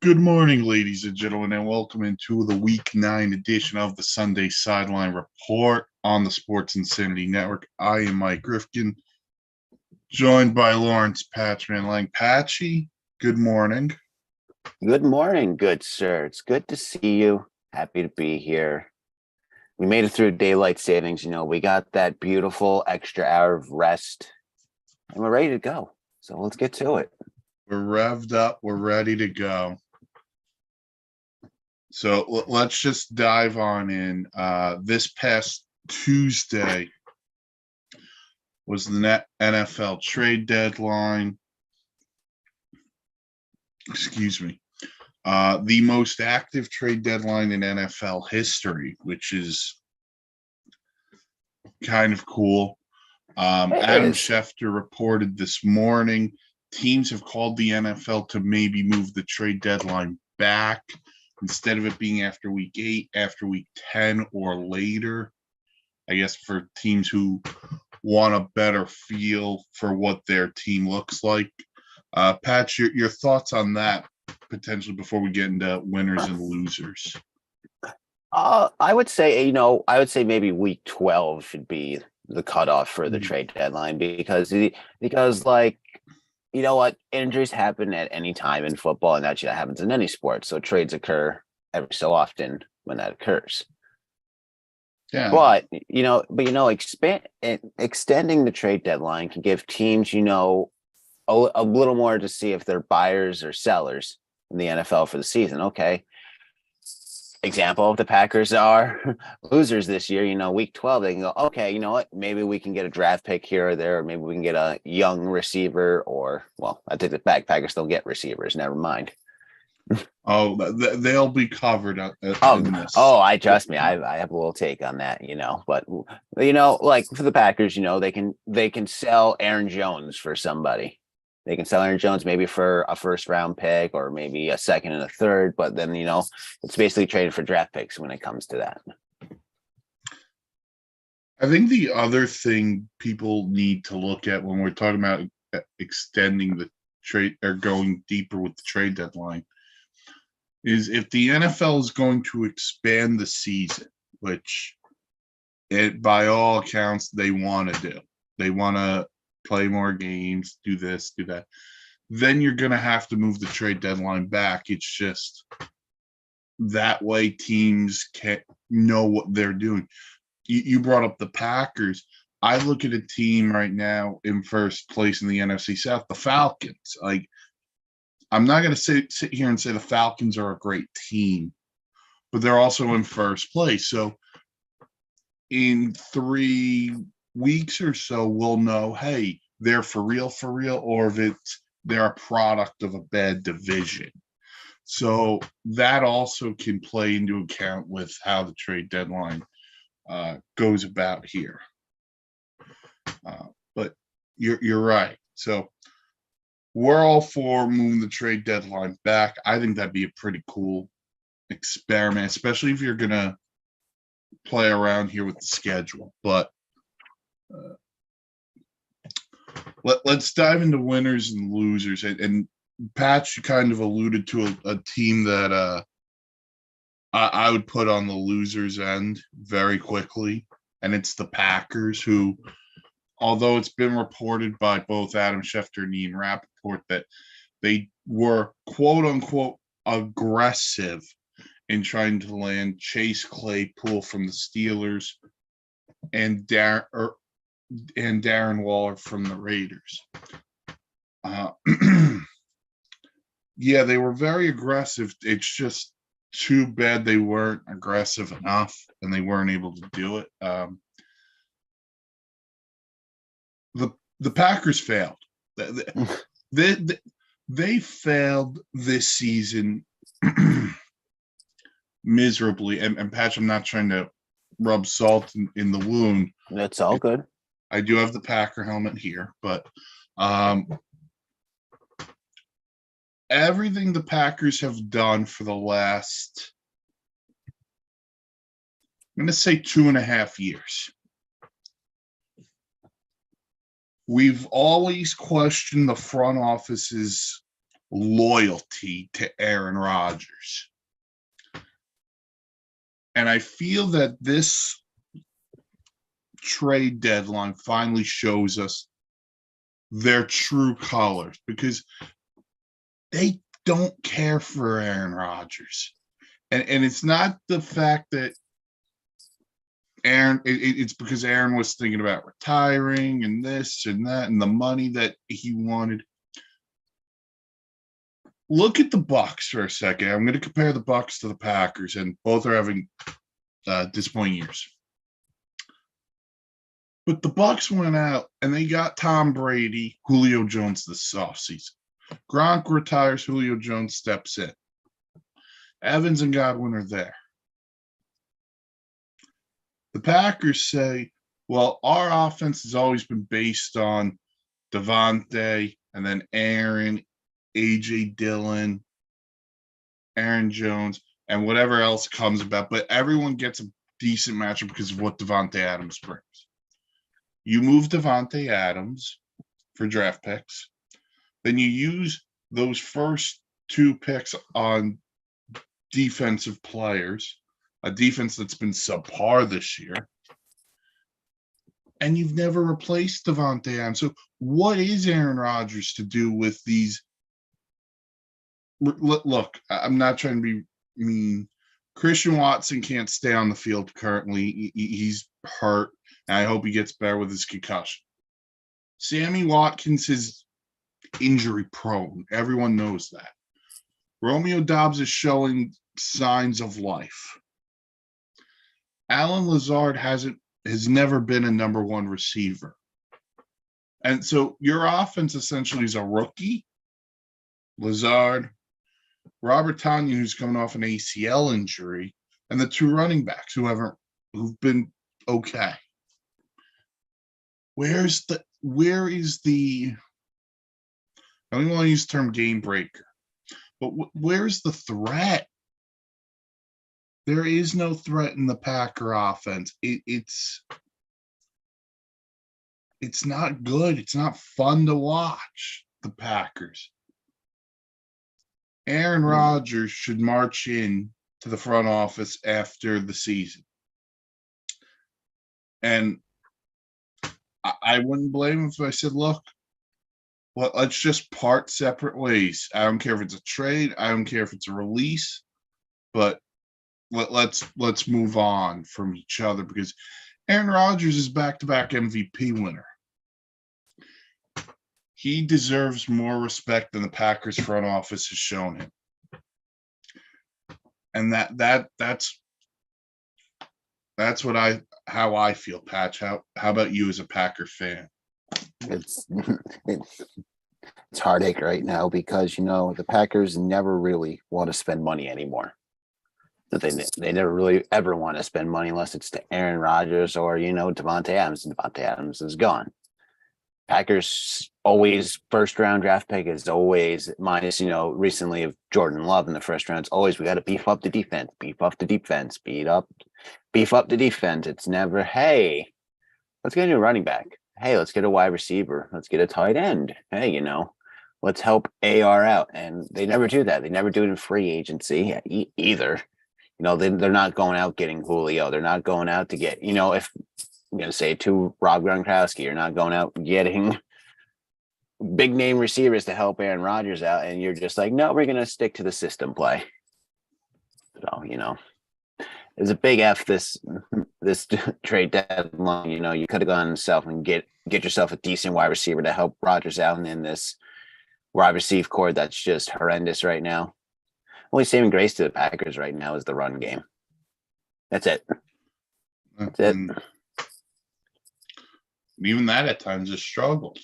Good morning, ladies and gentlemen, and welcome into the Week 9 edition of the Sunday Sideline Report on the Sports Insanity Network. I am Mike Rifkin, joined by Lawrence Patchman Lang. Patchy, good morning. Good morning, good sir. It's good to see you. Happy to be here. We made it through daylight savings. We got that beautiful extra hour of rest, and we're ready to go. So let's get to it. We're revved up. We're ready to go. So let's just dive on in. This past Tuesday was the NFL trade deadline. Excuse me. The most active trade deadline in NFL history, which is kind of cool. Adam Schefter reported this morning teams have called the NFL to maybe move the trade deadline back instead of it being after week 8, after week 10 or later. I guess for teams who want a better feel for what their team looks like. Pat, your thoughts on that potentially before we get into winners and losers? I would say maybe week 12 should be the cutoff for the trade deadline because you know what, injuries happen at any time in football, and that happens in any sport. So trades occur every so often when that occurs. Yeah. But extending the trade deadline can give teams, a little more to see if they're buyers or sellers in the NFL for the season. Okay. Example, if the Packers are losers this year, week 12, they can go, okay, you know what? Maybe we can get a draft pick here or there, or maybe we can get a young receiver, I take it back. Packers don't get receivers. Never mind. Oh, they'll be covered in this. I trust me. I have a little take on that, but like for the Packers, they can sell Aaron Jones for somebody. They can sell Aaron Jones maybe for a first round pick or maybe a second and a third, but then, it's basically traded for draft picks when it comes to that. I think the other thing people need to look at when we're talking about extending the trade or going deeper with the trade deadline is if the NFL is going to expand the season, which by all accounts they want to do. They want to play more games, do this, do that. Then you're going to have to move the trade deadline back. It's just that way teams can't know what they're doing. You brought up the Packers. I look at a team right now in first place in the NFC South, the Falcons. Like, I'm not going to sit here and say the Falcons are a great team, but they're also in first place. So in 3 weeks or so, we'll know, hey, they're for real, or if they're a product of a bad division. So that also can play into account with how the trade deadline goes about here. But you're right. So we're all for moving the trade deadline back. I think that'd be a pretty cool experiment, especially if you're going to play around here with the schedule. But let's dive into winners and losers. And Pat, you kind of alluded to a team that I would put on the losers end very quickly, and it's the Packers, who, although it's been reported by both Adam Schefter and Ian Rappaport that they were quote-unquote aggressive in trying to land Chase Claypool from the Steelers and Darren Waller from the Raiders. Yeah, they were very aggressive. It's just too bad they weren't aggressive enough and they weren't able to do it. The Packers failed. They failed this season miserably. And Patch, I'm not trying to rub salt in the wound. That's all good. I do have the Packer helmet here, but everything the Packers have done for the last, I'm going to say 2.5 years. We've always questioned the front office's loyalty to Aaron Rodgers. And I feel that this trade deadline finally shows us their true colors, because they don't care for Aaron Rodgers. And it's not the fact that it's because Aaron was thinking about retiring and this and that and the money that he wanted. Look at the Bucs for a second. I'm going to compare the Bucs to the Packers, and both are having disappointing years. But the Bucs went out and they got Tom Brady, Julio Jones this offseason. Gronk retires, Julio Jones steps in. Evans and Godwin are there. The Packers say, well, our offense has always been based on Devontae and then Aaron, A.J. Dillon, Aaron Jones, and whatever else comes about. But everyone gets a decent matchup because of what Devontae Adams brings. You move Devontae Adams for draft picks. Then you use those first 2 picks on defensive players, a defense that's been subpar this year, and you've never replaced Devontae Adams. So what is Aaron Rodgers to do with these? Look, I'm not trying to be mean. Christian Watson can't stay on the field currently. He's hurt, and I hope he gets better with his concussion. Sammy Watkins is injury prone. Everyone knows that. Romeo Doubs is showing signs of life. Alan Lazard has never been a number 1 receiver. And so your offense essentially is a rookie, Lazard, Robert Tonyan, who's coming off an ACL injury, and the 2 running backs who've been okay. Where is the I don't even want to use the term game breaker, but where's the threat? There is no threat in the Packer offense. It's not good. It's not fun to watch the Packers. Aaron Rodgers should march in to the front office after the season. And I wouldn't blame him if I said, look, let's just part separate ways. I don't care if it's a trade. I don't care if it's a release, but let's move on from each other, because Aaron Rodgers is back-to-back MVP winner. He deserves more respect than the Packers front office has shown him. And that's how I feel, Patch. How about you as a Packer fan? It's heartache right now because the Packers never really want to spend money anymore. They never really ever want to spend money unless it's to Aaron Rodgers or Devontae Adams, and Devontae Adams is gone. Packers always first round draft pick is always minus recently of Jordan Love in the first round. It's always we got to beef up the defense, beef up the defense. It's never, hey, let's get a new running back. Hey, let's get a wide receiver. Let's get a tight end. Hey, let's help AR out. And they never do that. They never do it in free agency either. They're not going out getting Julio. They're not going out to get, if I'm going to say to Rob Gronkowski, you're not going out getting big name receivers to help Aaron Rodgers out. And you're just like, no, we're going to stick to the system play. So, there's a big F this trade deadline. You could have gone yourself and get yourself a decent wide receiver to help Rodgers out in this wide receive core that's just horrendous right now. Only saving grace to the Packers right now is the run game. That's it. That's it. Even that at times has struggled.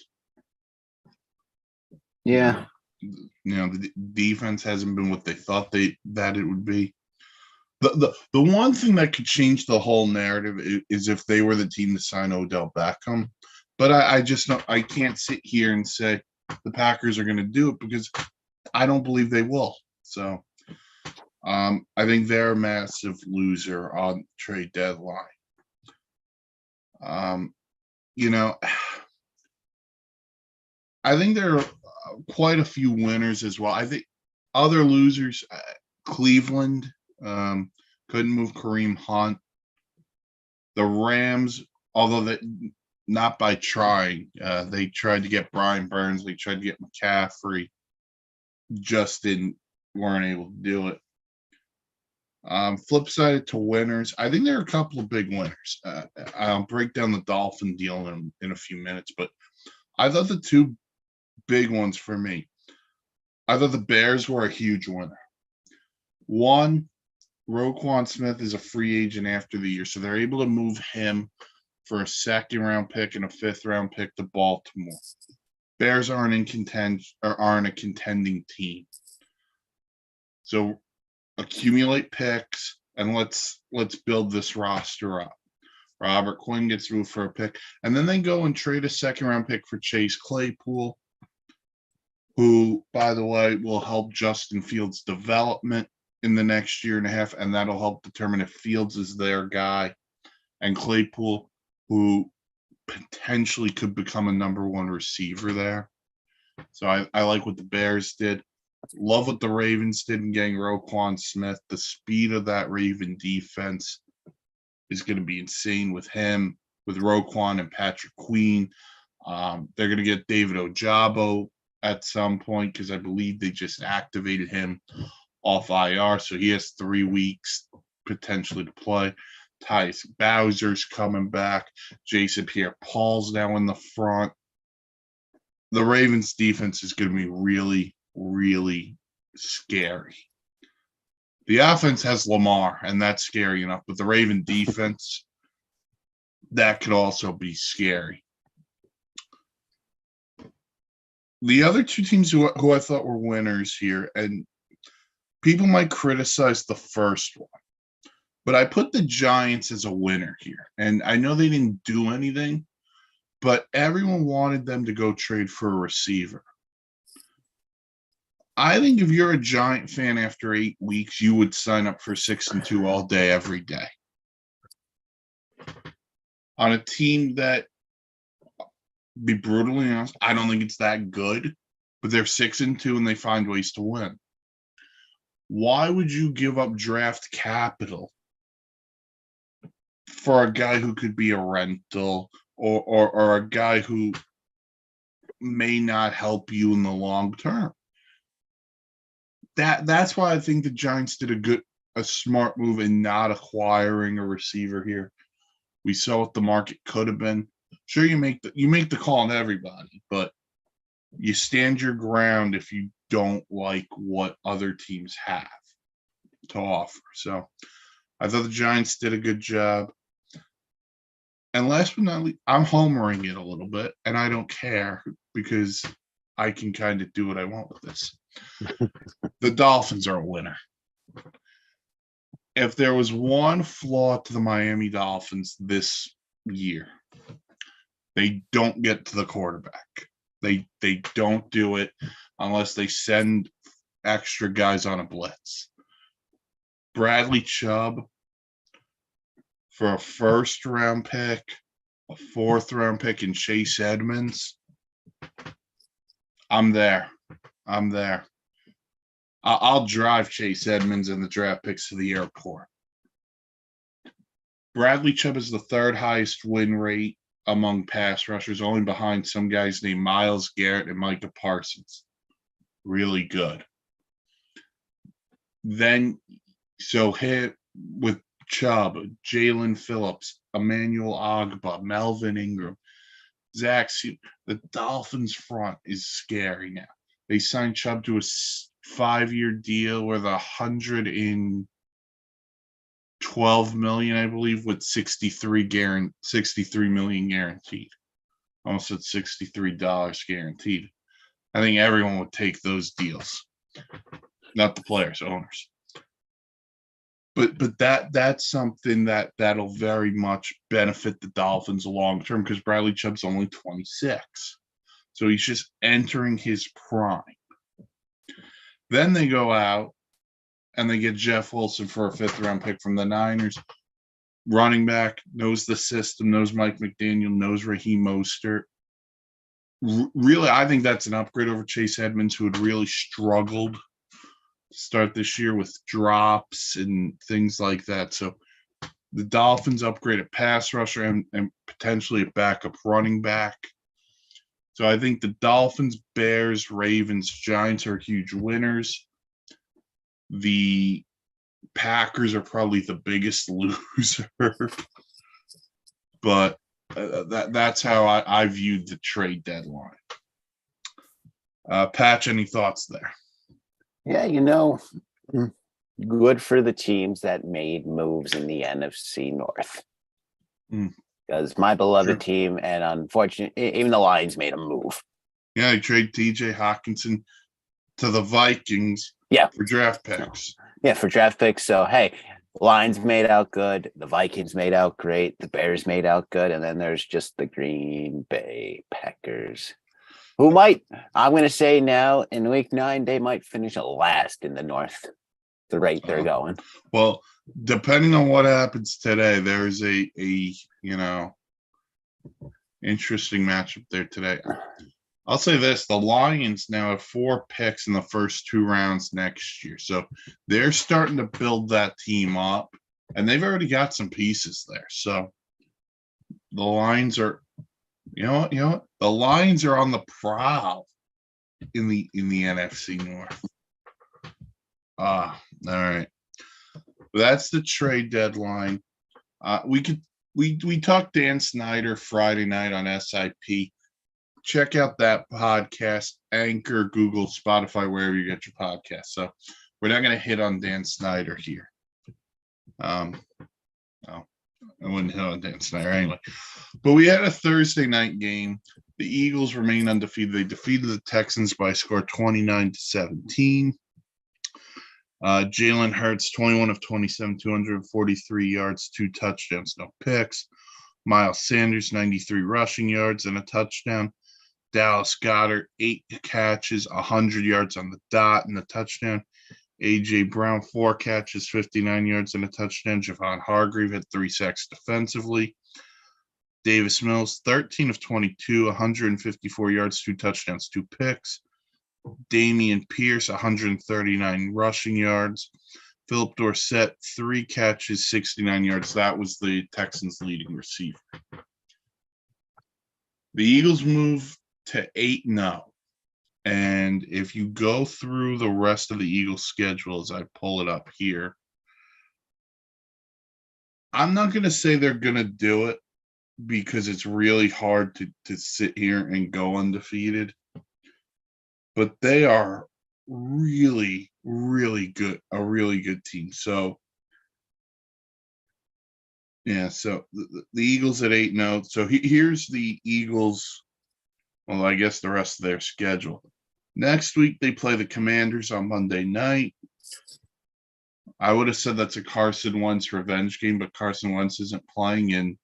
Yeah. The defense hasn't been what they thought that it would be. The one thing that could change the whole narrative is if they were the team to sign Odell Beckham. But I just know I can't sit here and say the Packers are going to do it because I don't believe they will. So I think they're a massive loser on trade deadline. I think they're quite a few winners as well. I think other losers, Cleveland couldn't move Kareem Hunt. The Rams, although that not by trying, they tried to get Brian Burns, they tried to get McCaffrey, just weren't able to do it. Flip side to winners, I think there are a couple of big winners. I'll break down the Dolphin deal in a few minutes, but I thought the two big ones for me, I thought the Bears were a huge winner. One, Roquan Smith is a free agent after the year, so they're able to move him for a second-round pick and a fifth-round pick to Baltimore. Bears aren't a contending team, so accumulate picks and let's build this roster up. Robert Quinn gets moved for a pick, and then they go and trade a second-round pick for Chase Claypool, who, by the way, will help Justin Fields' development in the next year and a half, and that'll help determine if Fields is their guy, and Claypool, who potentially could become a number one receiver there. So I like what the Bears did. Love what the Ravens did in getting Roquan Smith. The speed of that Raven defense is going to be insane with him, with Roquan and Patrick Queen. They're going to get David Ojabo at some point because I believe they just activated him off IR, so he has 3 weeks potentially to play. Tyus Bowser's coming back. Jason Pierre-Paul's now in the front. The Ravens defense is going to be really, really scary. The offense has Lamar, and that's scary enough, but the Raven defense, that could also be scary. The other two teams who I thought were winners here, and people might criticize the first one, but I put the Giants as a winner here. And I know they didn't do anything, but everyone wanted them to go trade for a receiver. I think if you're a Giant fan after 8 weeks, you would sign up for 6-2 all day, every day. On a team that, be brutally honest, I don't think it's that good, but they're 6-2 and they find ways to win. Why would you give up draft capital for a guy who could be a rental or a guy who may not help you in the long term? That's why I think the Giants did a smart move in not acquiring a receiver here. We saw what the market could have been. Sure, you make the call on everybody, but you stand your ground if you don't like what other teams have to offer. So I thought the Giants did a good job. And last but not least, I'm homering it a little bit, and I don't care because I can kind of do what I want with this. The Dolphins are a winner. If there was one flaw to the Miami Dolphins this year, they don't get to the quarterback. They don't do it unless they send extra guys on a blitz. Bradley Chubb for a first-round pick, a fourth-round pick, and Chase Edmonds. I'm there. I'll drive Chase Edmonds and the draft picks to the airport. Bradley Chubb is the third highest win rate among pass rushers, only behind some guys named Myles Garrett and Micah Parsons. Really good. Then, so hit with Chubb, Jalen Phillips, Emmanuel Ogbah, Melvin Ingram, Zach. The Dolphins front is scary now. They signed Chubb to a 5-year deal worth $112 million, I believe, with 63 million guaranteed. Almost at $63 guaranteed. I think everyone would take those deals, not the players, owners. But that's something that'll very much benefit the Dolphins long term because Bradley Chubb's only 26, so he's just entering his prime. Then they go out and they get Jeff Wilson for a 5th-round pick from the Niners. Running back, knows the system, knows Mike McDaniel, knows Raheem Mostert. really, I think that's an upgrade over Chase Edmonds, who had really struggled to start this year with drops and things like that. So the Dolphins upgrade a pass rusher and potentially a backup running back. So I think the Dolphins, Bears, Ravens, Giants are huge winners. The Packers are probably the biggest loser, but that's how I viewed the trade deadline. Patch, any thoughts there? Yeah, good for the teams that made moves in the NFC North. Because my beloved team, and unfortunately, even the Lions made a move. Yeah, he traded TJ Hawkinson to the Vikings for draft picks. Yeah, for draft picks. So, hey, Lions made out good. The Vikings made out great. The Bears made out good. And then there's just the Green Bay Packers, who might, I'm going to say now, in week 9, they might finish last in the North, the rate they're going. Well, depending on what happens today, there's a interesting matchup there today. I'll say this, the Lions now have 4 picks in the first 2 rounds next year. So they're starting to build that team up, and they've already got some pieces there. So the Lions are, you know what? The Lions are on the prowl in the NFC North. All right. That's the trade deadline. We talked Dan Snyder Friday night on SIP. Check out that podcast, Anchor, Google, Spotify, wherever you get your podcast. So we're not going to hit on Dan Snyder here. I wouldn't hit on Dan Snyder anyway. But we had a Thursday night game. The Eagles remain undefeated. They defeated the Texans by a score 29-17. Jalen Hurts, 21 of 27, 243 yards, 2 touchdowns, no picks. Miles Sanders, 93 rushing yards and a touchdown. Dallas Goedert, 8 catches, 100 yards on the dot and a touchdown. A.J. Brown, 4 catches, 59 yards and a touchdown. Javon Hargrave had 3 sacks defensively. Davis Mills, 13 of 22, 154 yards, 2 touchdowns, 2 picks. Damian Pierce, 139 rushing yards. Philip Dorsett, 3 catches, 69 yards. That was the Texans' leading receiver. The Eagles move to 8-0. And if you go through the rest of the Eagles' schedule, as I pull it up here, I'm not going to say they're going to do it because it's really hard to sit here and go undefeated. But they are really, really good, a really good team. So, yeah, so the Eagles at 8-0. So here's the Eagles, well, I guess the rest of their schedule. Next week, they play the Commanders on Monday night. I would have said that's a Carson Wentz revenge game, but Carson Wentz isn't playing. And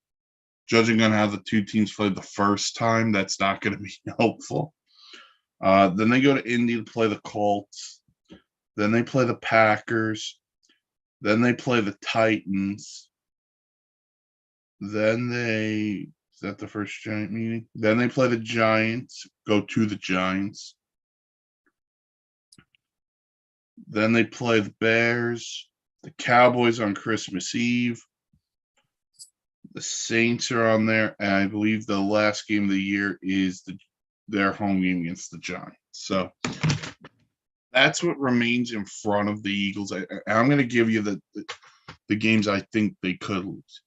judging on how the 2 teams played the first time, that's not going to be helpful. Then they go to Indy to play the Colts. Then they play the Packers. Then they play the Titans. Then is that the first Giant meeting? Then they play the Giants, go to the Giants. Then they play the Bears, the Cowboys on Christmas Eve. The Saints are on there, and I believe the last game of the year is their home game against the Giants. So that's what remains in front of the Eagles. I'm going to give you the games I think they could lose.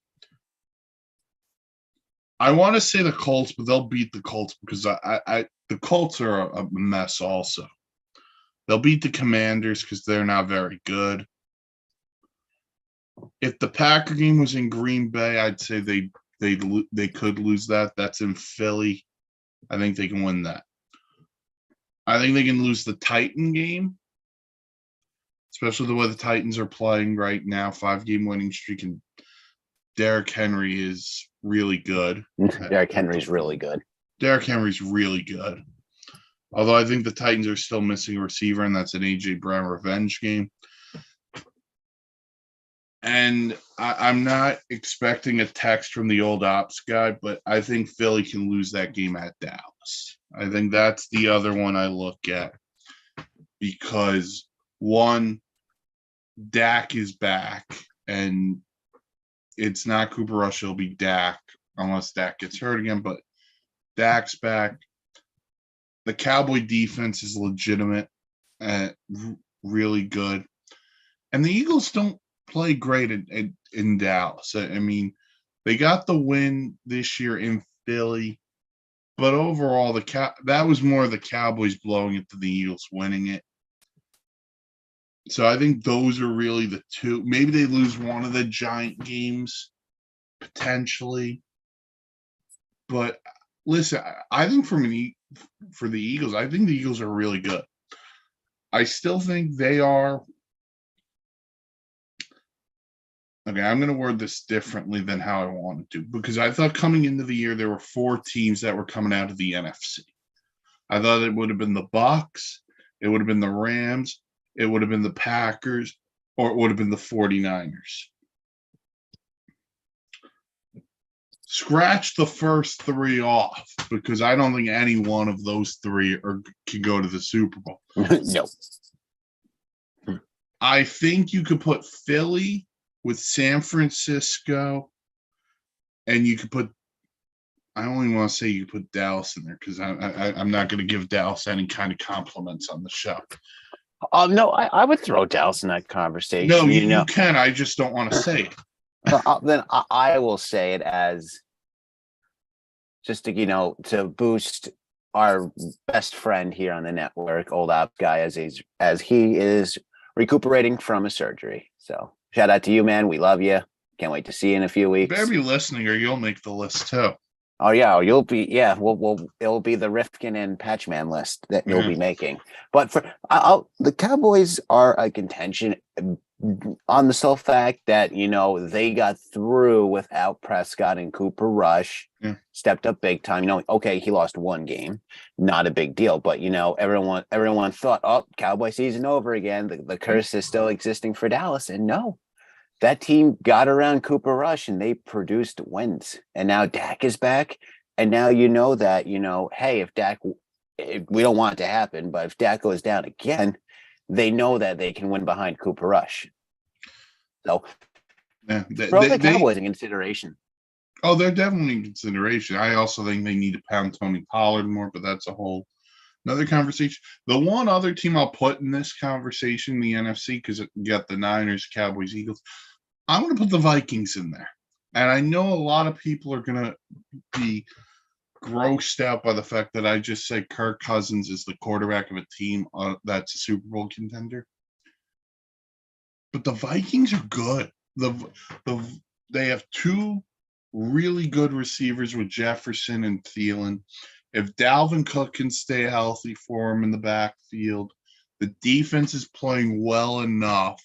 I want to say the Colts, but they'll beat the Colts because the Colts are a mess also. They'll beat the Commanders because they're not very good. If the Packer game was in Green Bay, I'd say they could lose that. That's in Philly. I think they can win that. I think they can lose the Titan game, especially the way the Titans are playing right now. 5-game winning streak, and Derrick Henry is really good. Derrick Henry's really good. Derrick Henry's really good. Although I think the Titans are still missing a receiver, and that's an A.J. Brown revenge game. And I'm not expecting a text from the old ops guy, but I think Philly can lose that game at Dallas. Dallas. I think that's the other one I look at because one, Dak is back, and it's not Cooper Rush. It'll be Dak unless Dak gets hurt again. But Dak's back. The Cowboy defense is legitimate, really good, and the Eagles don't play great in Dallas. I mean, they got the win this year in Philly, but overall, that was more the Cowboys blowing it to the Eagles winning it. So I think those are really the two. Maybe they lose one of the Giant games, potentially. But listen, I think for the Eagles, I think the Eagles are really good. I still think they are. Okay, I'm going to word this differently than how I wanted to, because I thought coming into the year there were 4 teams that were coming out of the NFC. I thought it would have been the Bucs, it would have been the Rams, it would have been the Packers, or it would have been the 49ers. Scratch the first 3 off, because I don't think any one of those 3 can go to the Super Bowl. No. I think you could put Philly with San Francisco, and you could put, I only want to say you put Dallas in there because I'm not going to give Dallas any kind of compliments on the show. No, I would throw Dallas in that conversation. No, you can. I just don't want to say it. Then I will say it as just to, to boost our best friend here on the network, Old Ops Guy, as he is recuperating from a surgery. So shout out to you, man. We love you. Can't wait to see you in a few weeks. You better be listening or you'll make the list too. Oh yeah, you'll be. Yeah, it'll be the Rifkin and Patchman list that you'll be making. But the Cowboys are a contention on the sole fact that they got through without Prescott and Cooper Rush. Stepped up big time. Okay, he lost 1 game, not a big deal. But everyone thought, oh, Cowboy season over again. The curse is still existing for Dallas, and no. That team got around Cooper Rush and they produced wins. And now Dak is back. And now that, hey, we don't want it to happen, but if Dak goes down again, they know that they can win behind Cooper Rush. So throw the Cowboys in consideration. Oh, they're definitely in consideration. I also think they need to pound Tony Pollard more, but that's another conversation. The one other team I'll put in this conversation, the NFC, because you got the Niners, Cowboys, Eagles. I'm going to put the Vikings in there. And I know a lot of people are going to be grossed out by the fact that I just said Kirk Cousins is the quarterback of a team that's a Super Bowl contender. But the Vikings are good. They have 2 really good receivers with Jefferson and Thielen. If Dalvin Cook can stay healthy for him in the backfield, the defense is playing well enough.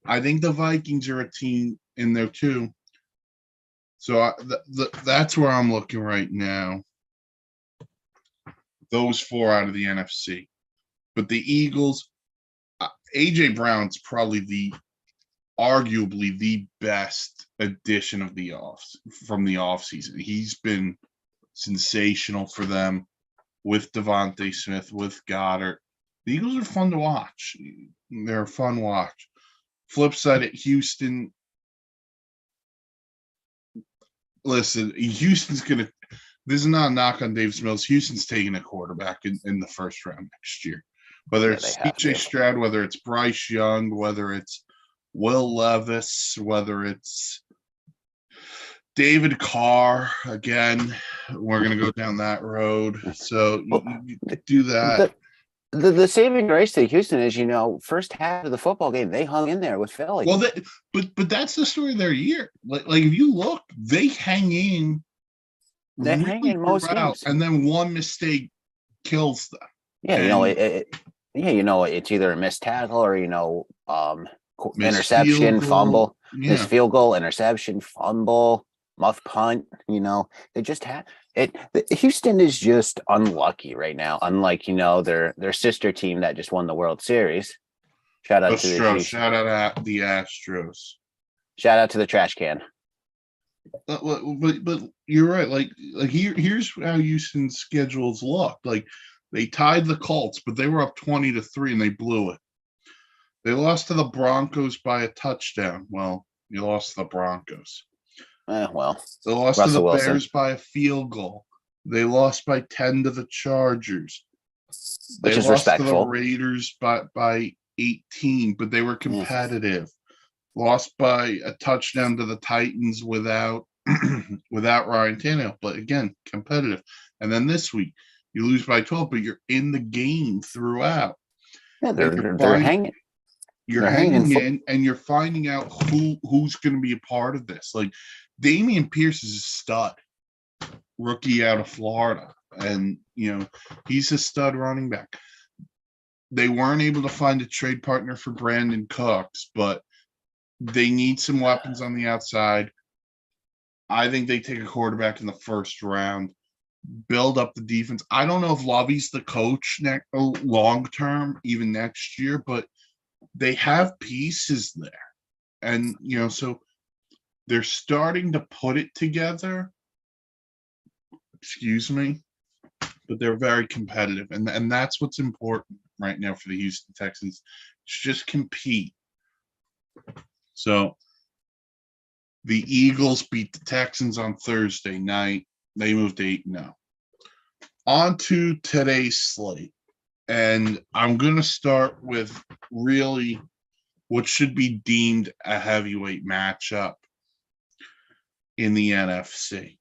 I think the Vikings are a team in there too. So that's where I'm looking right now. Those 4 out of the NFC. But the Eagles, A.J. Brown's probably arguably the best addition from the offseason. He's been sensational for them with Devontae Smith, with Goddard. The Eagles are fun to watch. They're a fun watch. Flip side at Houston. Listen, Houston's going to – this is not a knock on Davis Mills. Houston's taking a quarterback in the first round next year. Whether it's C.J. Stroud, whether it's Bryce Young, whether it's Will Levis, whether it's David Carr. Again, we're going to go down that road. So you do that. The saving grace to Houston is, first half of the football game, they hung in there with Philly. Well, but that's the story of their year. Like if you look, they hang in. They hang in most games, and then one mistake kills them. Yeah, it's either a missed tackle or interception, fumble, missed field goal, interception, fumble, muff punt. They just had it. Houston is just unlucky right now. Unlike their sister team that just won the World Series. Shout out to the Shout out at the Astros. Shout out to the trash can. But you're right. Like here's how Houston's schedules look. Like they tied the Colts, but they were up 20-3 and they blew it. They lost to the Broncos by a touchdown. Well, you lost to the Broncos. Well, They lost to the Russell Wilson, Bears by a field goal. They lost by 10 to the Chargers. They which is lost to the respectful. Raiders by 18, but they were Yeah. competitive. Lost by a touchdown to the Titans without without Ryan Tannehill, but again, competitive. And then this week, you lose by 12, but you're in the game throughout. Yeah, And they're hanging. you're They're hanging in hanging foot. in and you're finding out who's going to be a part of this. Like Damian Pierce is a stud, rookie out of Florida. And he's a stud running back. They weren't able to find a trade partner for Brandon Cooks, but they need some weapons on the outside. I think they take a quarterback in the first round, build up the defense. I don't know if Lovey's the coach long term, even next year, but they have pieces there. And, so they're starting to put it together. Excuse me. But they're very competitive. And that's what's important right now for the Houston Texans. It's just compete. So the Eagles beat the Texans on Thursday night. They moved 8-0. On to today's slate. And I'm going to start with really what should be deemed a heavyweight matchup in the NFC.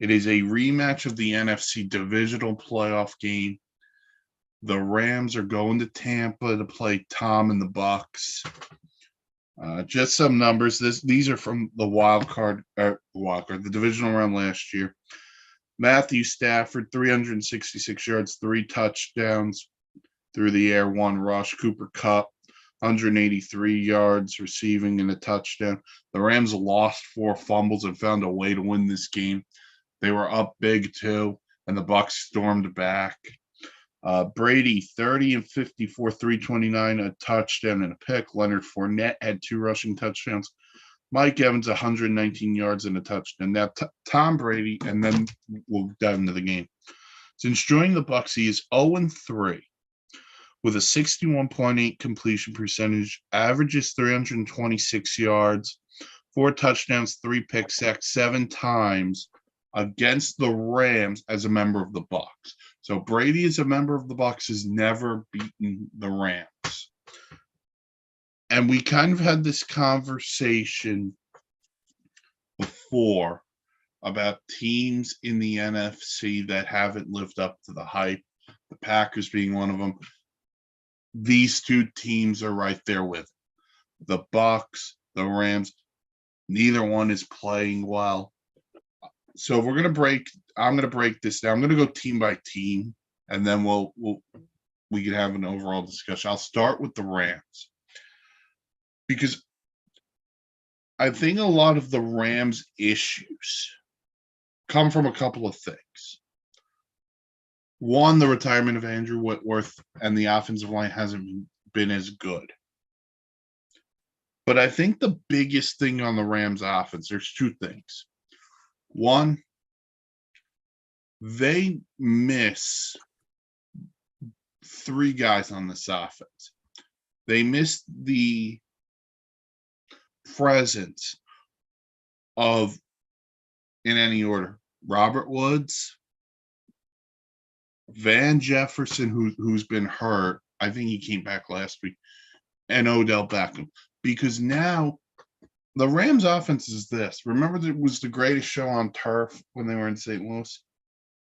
It is a rematch of the NFC divisional playoff game. The Rams are going to Tampa to play Tom and the Bucks. Just some numbers. These are from the the divisional round last year. Matthew Stafford, 366 yards, 3 touchdowns through the air, 1 rush. Cooper Kupp, 183 yards receiving and a touchdown. The Rams lost 4 fumbles and found a way to win this game. They were up big too, and the Bucks stormed back. Brady, 30 and 54, 329, a touchdown and a pick. Leonard Fournette had 2 rushing touchdowns. Mike Evans, 119 yards and a touchdown. Now, Tom Brady, and then we'll dive into the game. Since joining the Bucks, he is 0-3 with a 61.8 completion percentage, averages 326 yards, 4 touchdowns, 3 pick sacks, 7 times against the Rams as a member of the Bucks. So Brady, as a member of the Bucks, has never beaten the Rams. And we kind of had this conversation before about teams in the NFC that haven't lived up to the hype, the Packers being one of them. These 2 teams are right there with it. The Bucks, the Rams. Neither one is playing well. So I'm going to break this down. I'm going to go team by team, and then we can have an overall discussion. I'll start with the Rams because I think a lot of the Rams' issues come from a couple of things. One, the retirement of Andrew Whitworth and the offensive line hasn't been as good. But I think the biggest thing on the Rams offense, there's 2 things. One, they miss 3 guys on this offense. They miss the presence of, in any order, Robert Woods, Van Jefferson, who's been hurt. I think he came back last week, and Odell Beckham. Because now the Rams offense is this. Remember that it was the greatest show on turf when they were in St. Louis?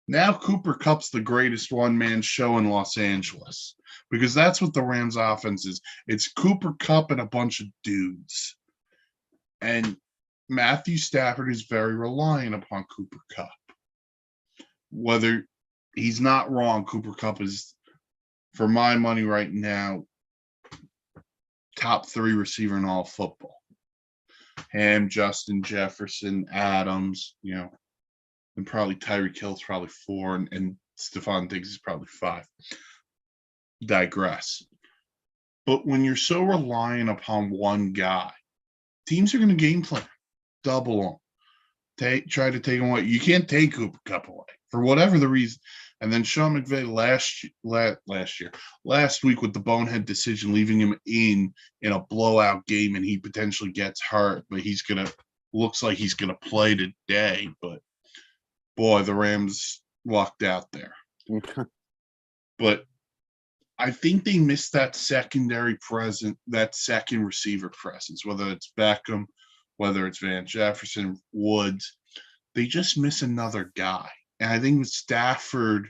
Now Cooper Kupp's the greatest one-man show in Los Angeles. Because that's what the Rams offense is. It's Cooper Kupp and a bunch of dudes. And Matthew Stafford is very reliant upon Cooper Kupp. Whether he's not wrong, Cooper Kupp is, for my money right now, top 3 receiver in all football. Him, Justin Jefferson, Adams, and probably Tyreek Hill's probably 4, and Stephon Diggs is probably 5. Digress. But when you're so reliant upon one guy, teams are going to game plan, double them. try to take him away. You can't take Cooper Cup away for whatever the reason. And then Sean McVay last week with the bonehead decision, leaving him in a blowout game, and he potentially gets hurt, but looks like he's gonna play today. But boy, the Rams walked out there. But I think they missed that secondary presence, that second receiver presence, whether it's Beckham, whether it's Van Jefferson, Woods. They just miss another guy. And I think Stafford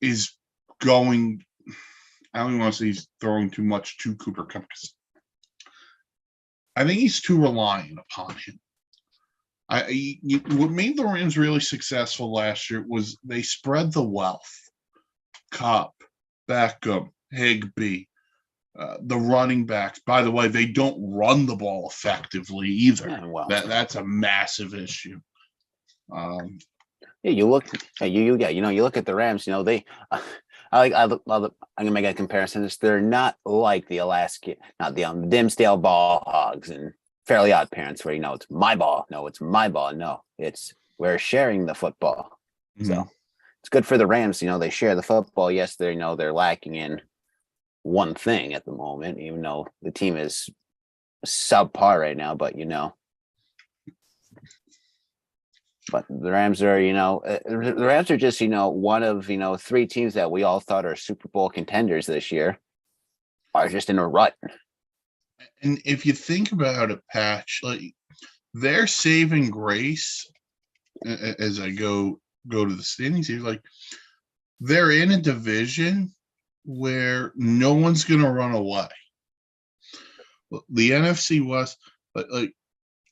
is going, I don't even want to say he's throwing too much to Cooper Cup, because I think he's too reliant upon him. What made the Rams really successful last year was they spread the wealth. Cup, Beckham, Higbee, the running backs. By the way, they don't run the ball effectively either. Yeah, well, that's a massive issue. Yeah, you look at the Rams. They. I'm gonna make a comparison. They're not like the Dimsdale Ball Hogs and Fairly Odd Parents, where it's my ball. No, it's my ball. No, it's we're sharing the football. Mm-hmm. So it's good for the Rams. They share the football. Yes, they're lacking in one thing at the moment, even though the team is subpar right now. But But the Rams are, the Rams are just, one of, three teams that we all thought are Super Bowl contenders this year are just in a rut. And if you think about it, Patch, like their saving grace, as I go to the standings here, like they're in a division where no one's going to run away. The NFC West, like,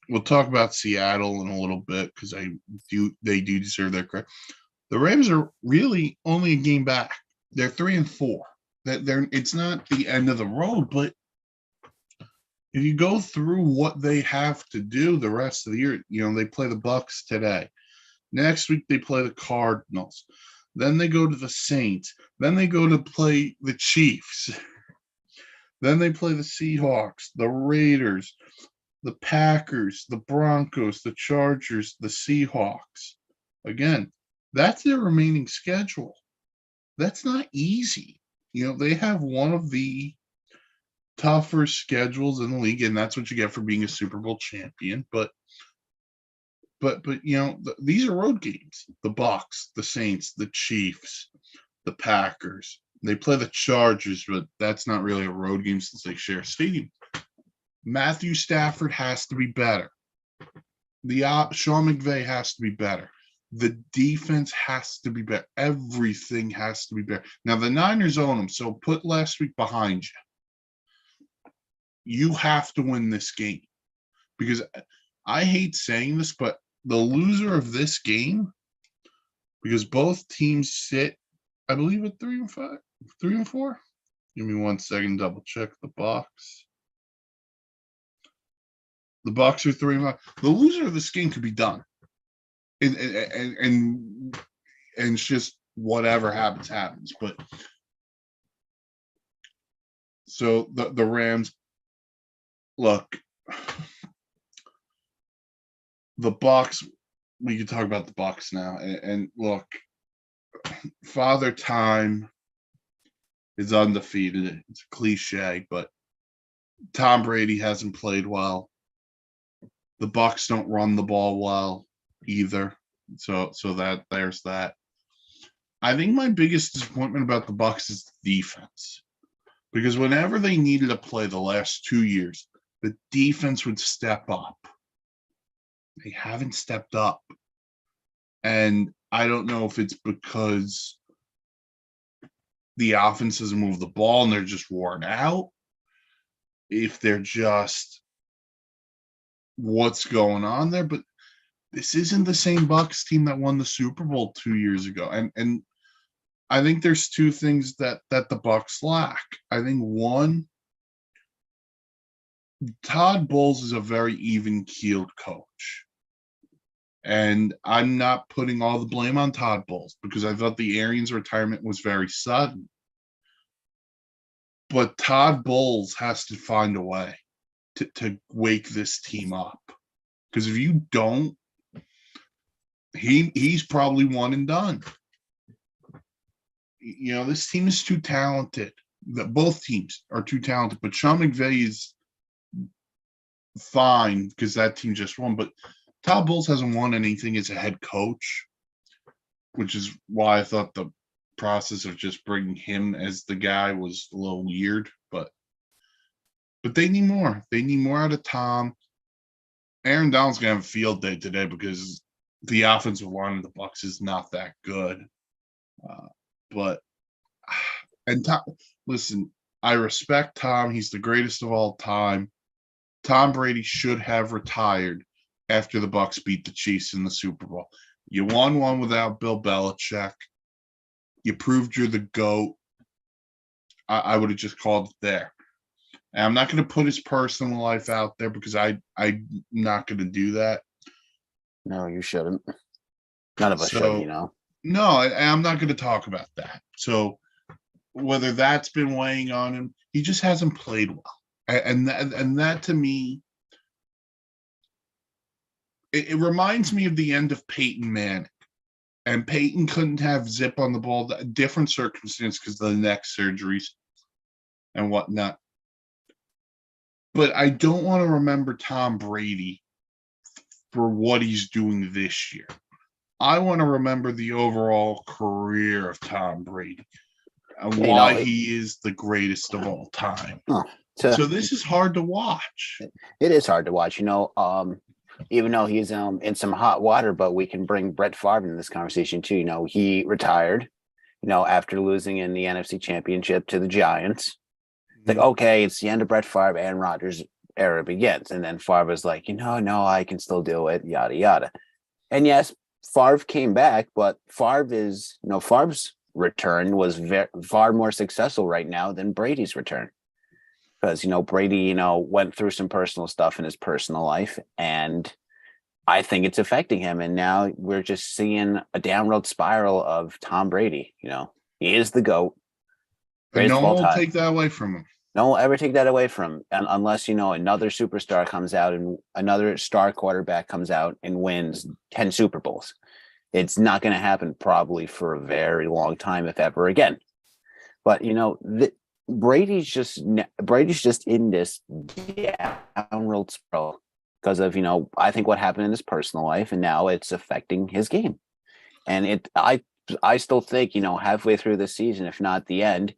we'll talk about Seattle in a little bit because they do deserve their credit. The Rams are really only a game back. They're 3-4. It's not the end of the road, but if you go through what they have to do the rest of the year, they play the Bucs today. Next week they play the Cardinals. Then they go to the Saints. Then they go to play the Chiefs. Then they play the Seahawks, the Raiders, the Packers, the Broncos, the Chargers, the Seahawks. Again, that's their remaining schedule. That's not easy. They have one of the tougher schedules in the league, and that's what you get for being a Super Bowl champion. But these are road games. The Bucs, the Saints, the Chiefs, the Packers. They play the Chargers, but that's not really a road game since they share a stadium. Matthew Stafford has to be better. Sean McVay has to be better. The defense has to be better. Everything has to be better. Now, the Niners own them, so put last week behind you. You have to win this game. Because I hate saying this, but the loser of this game, because both teams sit, I believe, at 3-5, 3-4. Give me 1 second, double check the box. The Bucs are 3-5. The loser of this game could be done, and it's just whatever happens. But so the Rams, look, the Bucs. We can talk about the Bucs now, and look, Father Time is undefeated. It's a cliche, but Tom Brady hasn't played well. The Bucs don't run the ball well either. So there's that. I think my biggest disappointment about the Bucs is the defense. Because whenever they needed to play the last 2 years, the defense would step up. They haven't stepped up. And I don't know if it's because the offense doesn't move the ball and they're just worn out. If they're just what's going on there, but this isn't the same Bucs team that won the Super Bowl 2 years ago. And I think there's two things that the Bucs lack. I think one, Todd Bowles is a very even-keeled coach. And I'm not putting all the blame on Todd Bowles because I thought the Arians retirement was very sudden. But Todd Bowles has to find a way. to wake this team up. Because if you don't, he's probably one and done. This team is too talented. Both teams are too talented, but Sean McVay is fine because that team just won. But Todd Bowles hasn't won anything as a head coach, which is why I thought the process of just bringing him as the guy was a little weird. But they need more. They need more out of Tom. Aaron Donald's gonna have a field day today because the offensive line of the Bucs is not that good. Tom, listen, I respect Tom. He's the greatest of all time. Tom Brady should have retired after the Bucs beat the Chiefs in the Super Bowl. You won one without Bill Belichick. You proved you're the GOAT. I would have just called it there. And I'm not going to put his personal life out there because I'm not going to do that. No, you shouldn't. None of us should, No, I'm not going to talk about that. So whether that's been weighing on him, he just hasn't played well. And that to me, it reminds me of the end of Peyton Manning. And Peyton couldn't have zip on the ball, different circumstance because of the neck surgeries and whatnot. But I don't want to remember Tom Brady for what he's doing this year. I want to remember the overall career of Tom Brady and why he is the greatest of all time. So this is hard to watch. It is hard to watch, even though he's in some hot water, but we can bring Brett Favre into this conversation too. He retired, after losing in the NFC Championship to the Giants. Like, okay, it's the end of Brett Favre and Rodgers era begins. And then Favre was like, no, I can still do it, yada, yada. And yes, Favre came back, but Favre's return was far more successful right now than Brady's return. Because, Brady, went through some personal stuff in his personal life, and I think it's affecting him. And now we're just seeing a downward spiral of Tom Brady. He is the GOAT. And no one will take that away from him. No one will ever take that away from him, unless, another superstar comes out and another star quarterback comes out and wins 10 Super Bowls. It's not going to happen probably for a very long time, if ever again. But, Brady's just in this downward spiral because of, I think what happened in his personal life, and now it's affecting his game. And I still think, halfway through the season, if not the end,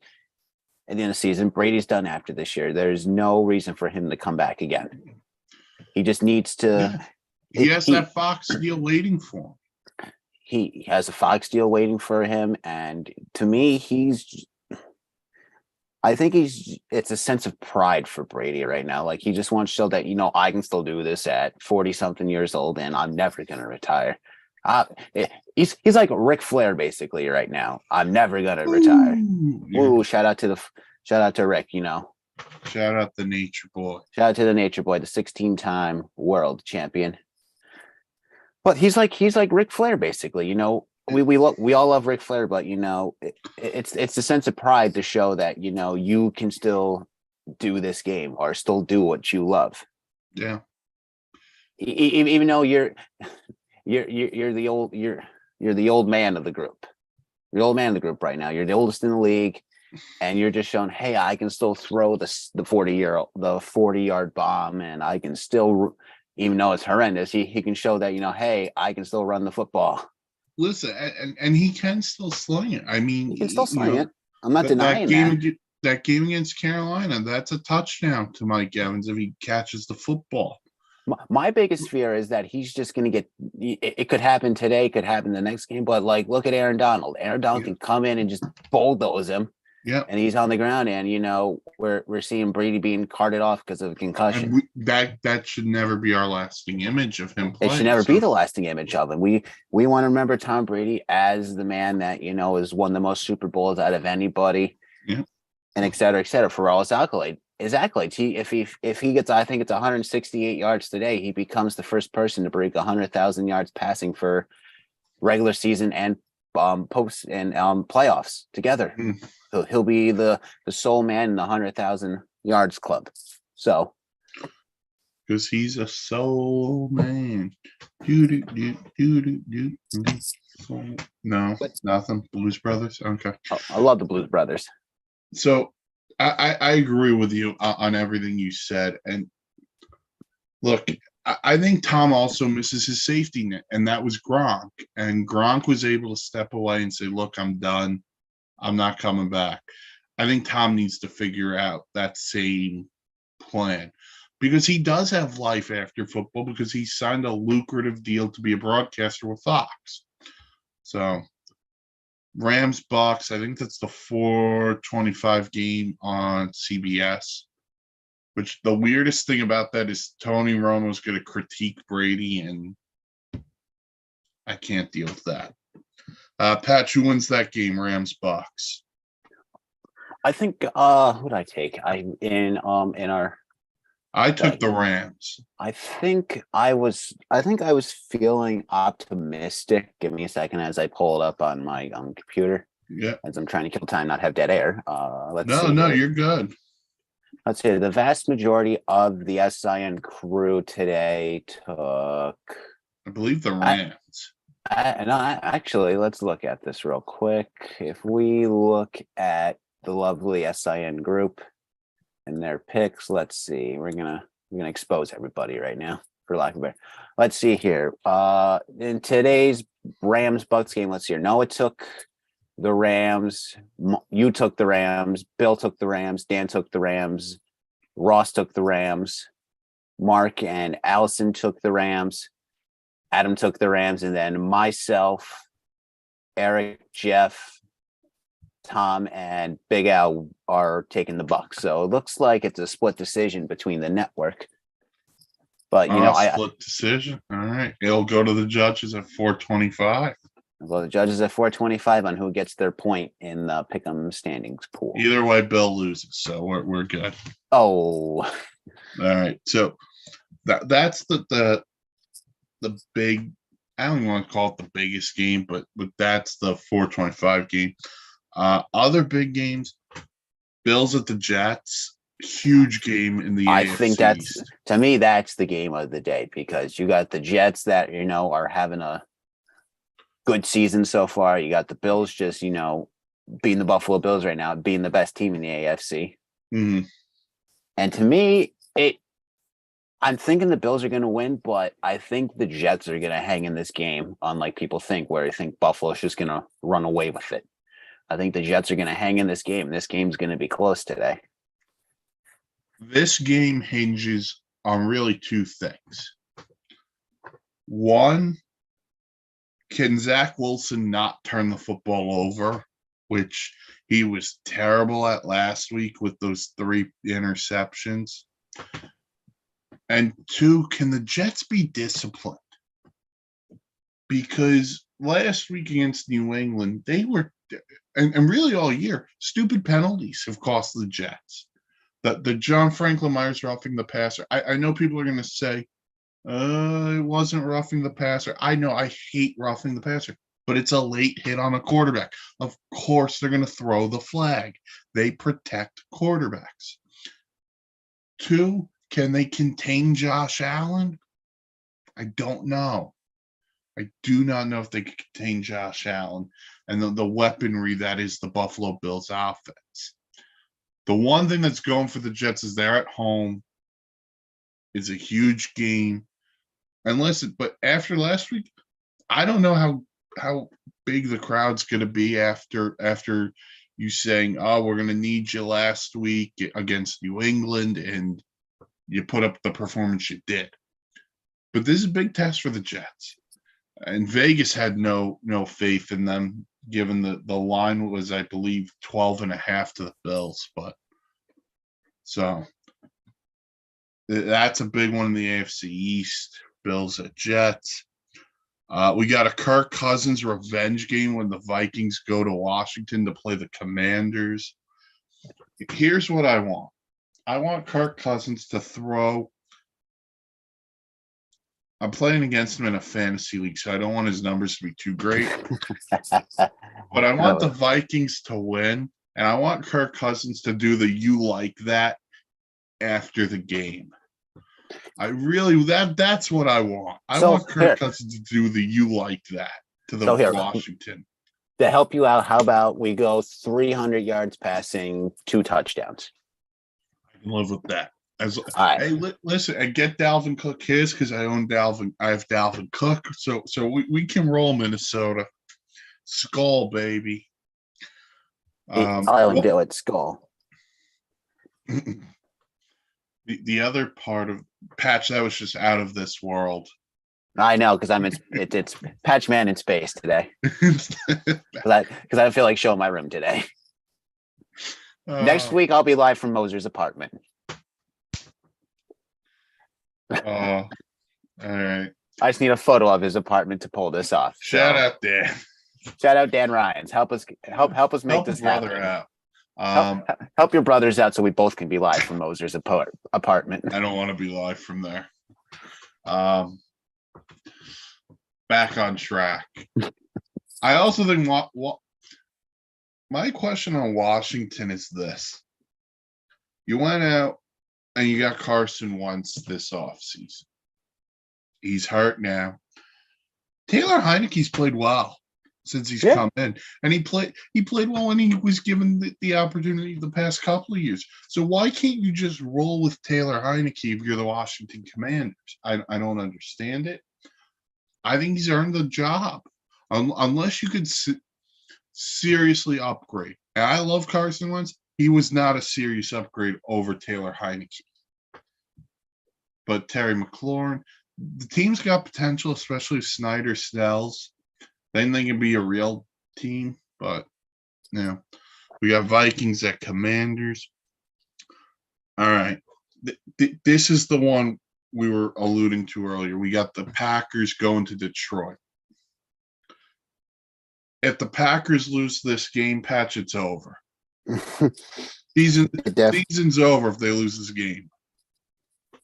at the end of the season, Brady's done after this year. There's no reason for him to come back again. He just needs to. Yeah. He has that Fox deal waiting for him. He has a Fox deal waiting for him. And to me, I think it's a sense of pride for Brady right now. Like, he just wants to show that, I can still do this at 40 something years old and I'm never going to retire. He's like Ric Flair basically right now. I'm never going to retire. Yeah. Ooh, shout out to Rick, Shout out the Nature Boy. Shout out to the Nature Boy, the 16-time world champion. But he's like Ric Flair basically, We all love Ric Flair, but it's a sense of pride to show that you can still do this game or still do what you love. Yeah. Even though you're the old man of the group. You're the old man of the group right now. You're the oldest in the league, and you're just showing, hey, I can still throw the 40-yard bomb, and I can still, even though it's horrendous, he can show that hey, I can still run the football. Listen, and he can still sling it. I mean, he can still sling it. I'm not denying that. That game against Carolina, that's a touchdown to Mike Evans if he catches the football. My biggest fear is that he's just going to get. It could happen today, could happen the next game, but look at Aaron Donald. Aaron Donald can come in and just bulldoze him. Yeah, and he's on the ground, and we're seeing Brady being carted off because of a concussion. That should never be our lasting image of him playing. It should never be the lasting image of him. We want to remember Tom Brady as the man that has won the most Super Bowls out of anybody, and et cetera, for all his accolades. If he gets, I think it's 168 yards today, he becomes the first person to break 100,000 yards passing for regular season and post and playoffs together. He'll be the sole man in the 100,000 yards club. So because he's a soul man. Do do do do do do. Soul. No, nothing. Blues Brothers. Okay. Oh, I love the Blues Brothers. So I agree with you on everything you said. And look, I think Tom also misses his safety net, and that was Gronk. And Gronk was able to step away and say, look, I'm done. I'm not coming back. I think Tom needs to figure out that same plan because he does have life after football because he signed a lucrative deal to be a broadcaster with Fox. So Rams Bucks, I think that's the 425 game on CBS. Which the weirdest thing about that is Tony Romo's going to critique Brady, and I can't deal with that. Pat, who wins that game? Rams Bucks. I think who'd I take? I took the Rams. I think I was feeling optimistic. Give me a second as I pull it up on my computer. Yeah. As I'm trying to kill time, not have dead air. Let's see. No, you're good. Let's see. The vast majority of the SIN crew today took, I believe, the Rams. Actually, let's look at this real quick. If we look at the lovely SIN group and their picks, let's see. We're gonna expose everybody right now, for lack of a better. Let's see here. In today's Rams Bucks game, let's see here. Noah took the Rams. You took the Rams. Bill took the Rams. Dan took the Rams. Ross took the Rams. Mark and Allison took the Rams. Adam took the Rams, and then myself, Eric, Jeff, Tom, and Big Al are taking the Bucks. So it looks like it's a split decision between the network. But split decision. All right, it'll go to the judges at 425. Well, the judges at 425 on who gets their point in the pick'em standings pool. Either way, Bill loses, so we're good. Oh, all right. So that's the big. I don't even want to call it the biggest game, but that's the 425 game. Other big games: Bills at the Jets. Huge game in the AFC. I think to me that's the game of the day because you got the Jets that are having a good season so far. You got the Bills just, being the Buffalo Bills right now, being the best team in the AFC. Mm-hmm. And to me, I'm thinking the Bills are going to win, but I think the Jets are going to hang in this game, unlike people think, where I think Buffalo's just going to run away with it. I think the Jets are going to hang in this game. This game's going to be close today. This game hinges on really two things. One, can Zach Wilson not turn the football over, which he was terrible at last week with those 3 interceptions? And two, can the Jets be disciplined? Because last week against New England, they were, and really all year, stupid penalties have cost the Jets. The John Franklin Myers roughing the passer. I know people are going to say, it wasn't roughing the passer. I know I hate roughing the passer, but it's a late hit on a quarterback. Of course, they're going to throw the flag. They protect quarterbacks. 2, can they contain Josh Allen? I don't know. I do not know if they can contain Josh Allen and the weaponry that is the Buffalo Bills offense. The one thing that's going for the Jets is they're at home. It's a huge game. And listen, but after last week, I don't know how big the crowd's going to be after you saying, "Oh, we're going to need you last week against New England," and you put up the performance you did. But this is a big test for the Jets, and Vegas had no faith in them, given the line was, I believe, 12.5 to the Bills. But so that's a big one in the AFC East. Bills at Jets. We got a Kirk Cousins revenge game when the Vikings go to Washington to play the Commanders. Here's what I want. I want Kirk Cousins to throw. I'm playing against him in a fantasy league, so I don't want his numbers to be too great. But I want the Vikings to win, and I want Kirk Cousins to do the "you like that" after the game. I really that's what I want. I So want Kirk Cousins to do the "you like that" to the Washington. To help you out, how about we go 300 yards passing, 2 touchdowns? I can live with that. As right. Hey, listen, I get Dalvin Cook his because I own Dalvin. I have Dalvin Cook, so we can roll Minnesota. Skull, baby. I only do it skull. The other part of Patch that was just out of this world. I know because it's Patch Man in space today. Because I feel like showing my room today. Next week I'll be live from Moser's apartment. All right. I just need a photo of his apartment to pull this off. Shout out Dan. Shout out Dan Ryans. Help us make this brother happen. Out. Help your brothers out so we both can be live from Moser's apartment. I don't want to be live from there. Back on track. I also think my question on Washington is this. You went out and you got Carson Wentz this offseason. He's hurt now. Taylor Heineke's played well since he's come in. And he played well when he was given the opportunity the past couple of years. So why can't you just roll with Taylor Heineke if you're the Washington Commanders? I don't understand it. I think he's earned the job. Unless you could seriously upgrade. And I love Carson Wentz. He was not a serious upgrade over Taylor Heineke. But Terry McLaurin, the team's got potential, especially if Snyder Snells. Then they can be a real team. But, we got Vikings at Commanders. All right. This is the one we were alluding to earlier. We got the Packers going to Detroit. If the Packers lose this game, Patch, it's over. Season's over if they lose this game.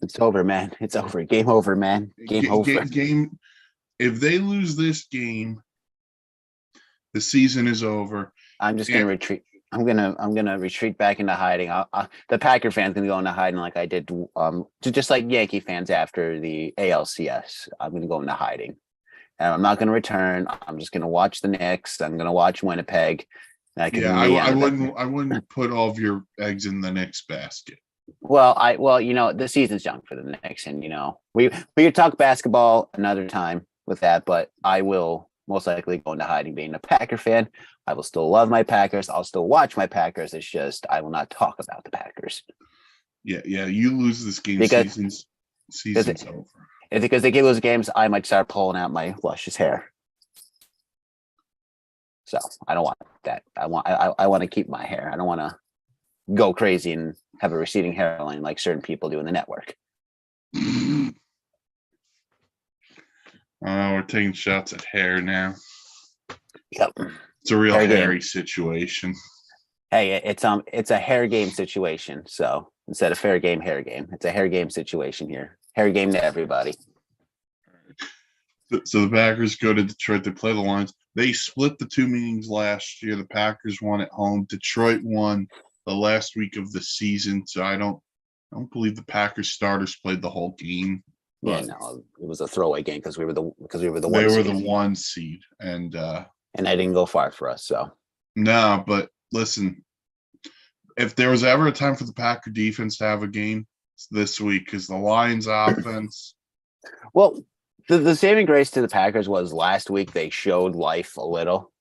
It's over, man. It's over. Game over, man. Game over. If they lose this game, the season is over. I'm just gonna retreat. I'm gonna retreat back into hiding. The Packer fans gonna go into hiding like I did, just like Yankee fans after the ALCS. I'm gonna go into hiding, and I'm not gonna return. I'm just gonna watch the Knicks. I'm gonna watch Winnipeg. I wouldn't put all of your eggs in the Knicks basket. Well, the season's young for the Knicks, and we could talk basketball another time with that, but I will most likely go into hiding being a Packer fan. I will still love my Packers. I'll still watch my Packers. It's just I will not talk about the Packers. Yeah. You lose this game, season's over. Because they give those games, I might start pulling out my luscious hair. So I don't want that. I want to keep my hair. I don't want to go crazy and have a receding hairline like certain people do in the network. We're taking shots at hair now. Yep. It's a real hairy situation. Hey, it's a hair game situation. So instead of fair game, hair game. It's a hair game situation here. Hair game to everybody. So the Packers go to Detroit. They play the Lions. They split the 2 meetings last year. The Packers won at home. Detroit won the last week of the season. So I don't believe the Packers starters played the whole game. Yeah, no, it was a throwaway game because we were the one seed, and I didn't go far for us. So no, but listen, if there was ever a time for the Packer defense to have a game, it's this week because the Lions offense. Well, the saving grace to the Packers was last week they showed life a little,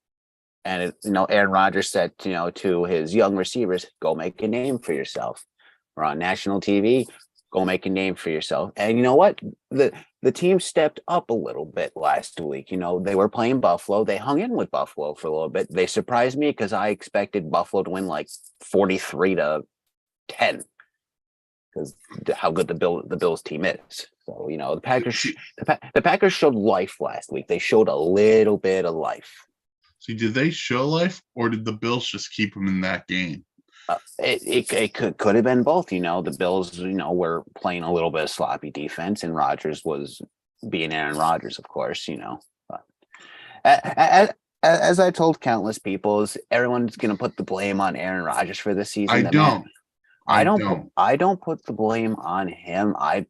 and Aaron Rodgers said to his young receivers, "Go make a name for yourself. We're on national TV." Go make a name for yourself. And you know what? The team stepped up a little bit last week. They were playing Buffalo. They hung in with Buffalo for a little bit. They surprised me because I expected Buffalo to win like 43-10 because how good the Bills team is. So, the Packers showed life last week. They showed a little bit of life. See, did they show life or did the Bills just keep them in that game? It could have been both. The Bills, were playing a little bit of sloppy defense, and Rodgers was being Aaron Rodgers, of course. But as I told countless people, everyone's going to put the blame on Aaron Rodgers for this season. I don't put the blame on him. I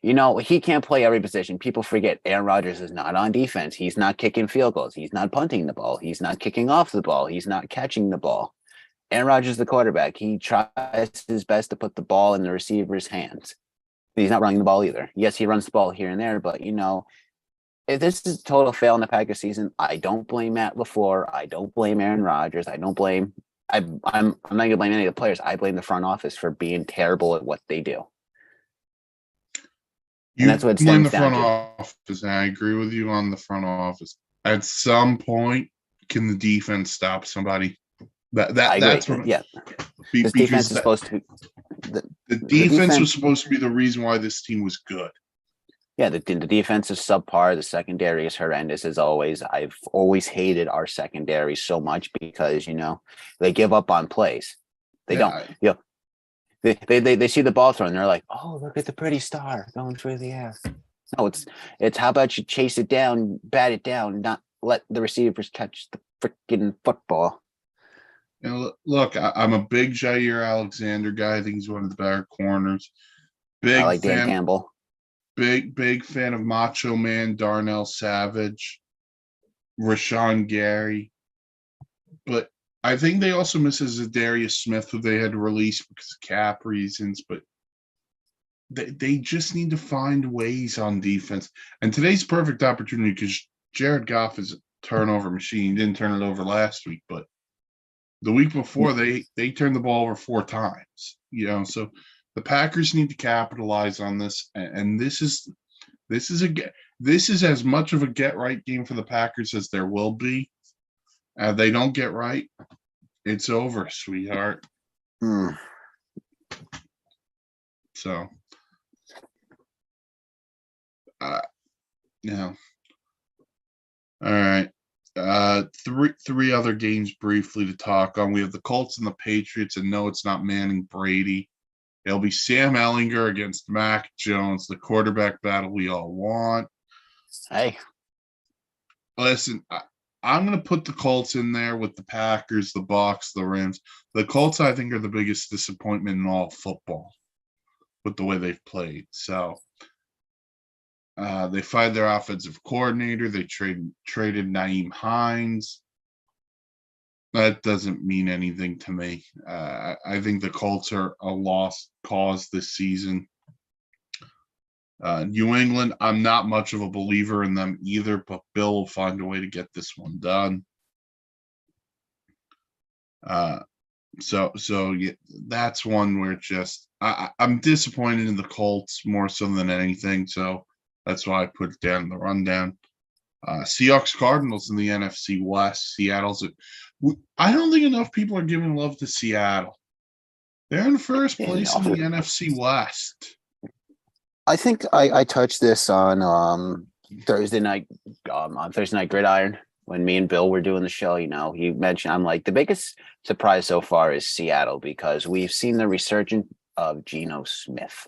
He can't play every position. People forget Aaron Rodgers is not on defense. He's not kicking field goals. He's not punting the ball. He's not kicking off the ball. He's not catching the ball. Aaron Rodgers is the quarterback. He tries his best to put the ball in the receiver's hands. He's not running the ball either. Yes, he runs the ball here and there, but if this is a total fail in the Packers season, I don't blame Matt LaFleur. I don't blame Aaron Rodgers. I don't blame. I'm not gonna blame any of the players. I blame the front office for being terrible at what they do. And that's what it blame stems the down front to. office, and I agree with you on the front office. At some point, can the defense stop somebody? I That's agree. what. Yeah, this Because defense is supposed to be the the defense was defense. supposed to be the reason why this team was good. Yeah, the defense is subpar. The secondary is horrendous as always. I've always hated our secondary so much because they give up on plays. They don't. They see the ball thrown and they're like, oh, look at the pretty star going through the air. No, it's how about you chase it down, bat it down, not let the receivers catch the freaking football. Look, I'm a big Jair Alexander guy. I think he's one of the better corners. I Big like Dan fan, Campbell. big fan of Macho Man, Darnell Savage, Rashawn Gary. But I think they also miss Zadarius Smith, who they had to release because of cap reasons. But they just need to find ways on defense. And today's perfect opportunity because Jared Goff is a turnover machine. He didn't turn it over last week, but the week before they turned the ball over 4 times. So the Packers need to capitalize on this, and this is as much of a get right game for the Packers as there will be. They don't get right, it's over, sweetheart. So, all right. Three other games briefly to talk on. We have the Colts and the Patriots, and no, it's not Manning Brady. It'll be Sam Ellinger against Mac Jones, the quarterback battle we all want. Hey, listen, I'm going to put the Colts in there with the Packers, the Bucs, the Rams. The Colts, I think, are the biggest disappointment in all football with the way they've played. So they fired their offensive coordinator. They traded Naeem Hines. That doesn't mean anything to me. I think the Colts are a lost cause this season. New England, I'm not much of a believer in them either, but Bill will find a way to get this one done. So yeah, that's one where just I'm disappointed in the Colts more so than anything. So that's why I put it down in the rundown. Seahawks Cardinals in the NFC West. Seattle's. I don't think enough people are giving love to Seattle. They're in first place in the NFC West. I think I touched this on Thursday night Gridiron when me and Bill were doing the show. He mentioned, I'm like, the biggest surprise so far is Seattle because we've seen the resurgence of Geno Smith.